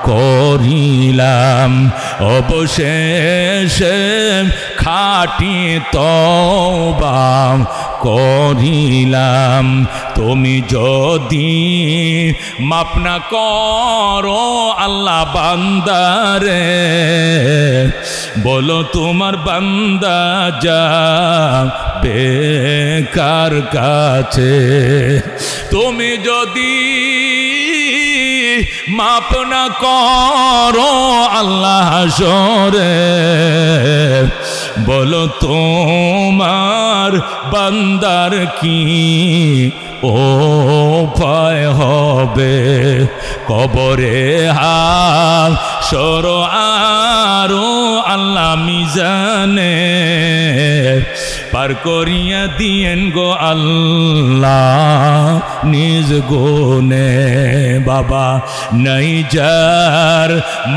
করিলাম, অবশেষে খাঁটি তওবা করিলাম। তুমি যদি মাপ না করো আল্লাহ বান্দারে, বলো তোমার বান্দা যাবে কার কাছে। তুমি যদি মাপ না করো আল্লাহ হাশরে, বলো তোমার বান্দার কি উপায় হবে। কবরে হাশর আরো আল্লাহ মিজানে পার করিয়া দিয়েন গো আল্লাহ নিজ গুণে। বাবা নাই যার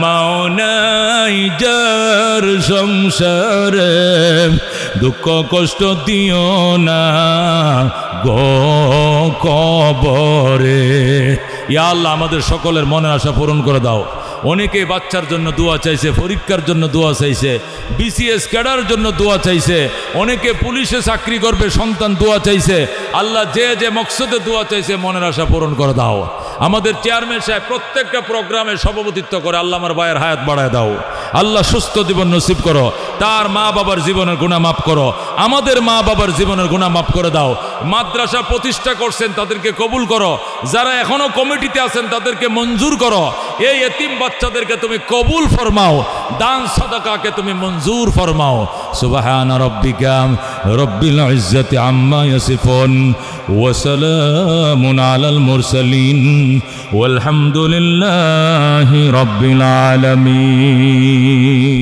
মাও নাই যার সংসারে, দুঃখ কষ্ট দিও না গো কবরে। ইয়া আল্লাহ আমাদের সকলের মনের আশা পূরণ করে দাও। অনেকে বাচ্চার জন্য দোয়া চাইছে, পরীক্ষার জন্য দোয়া চাইছে, বিসিএস ক্যাডার জন্য দোয়া চাইছে, অনেকে পুলিশে চাকরি করবে সন্তান দোয়া চাইছে। আল্লাহ যে যে মকসদে দোয়া চাইছে মনের আশা পূরণ করে দাও। আমাদের চেয়ারম্যান সাহেব প্রত্যেকটা প্রোগ্রামে সভাপতিত্ব করে, আল্লাহ আমার ভাইয়ের হায়াত বাড়ায় দাও। আল্লাহ সুস্থ জীবন নসিব করো, তার মা বাবার জীবনের গুনাহ মাফ করো, আমাদের মা বাবার জীবনের গুনাহ মাফ করে দাও। মাদ্রাসা প্রতিষ্ঠা করছেন তাদেরকে কবুল করো, যারা এখনো কমিটিতে আছেন তাদেরকে মঞ্জুর করো। এই এতিম বাচ্চাদেরকে তুমি কবুল ফরমাও, দান সাদাকাকে তুমি মঞ্জুর ফরমাও। সুবহান রাব্বিকা রব্বিল ইজ্জাতি আম্মা ইয়াসিফুন ওয়া সালামুন আলাল মুরসালিন ওয়ালহামদুলিল্লাহি রাব্বিল আলামিন।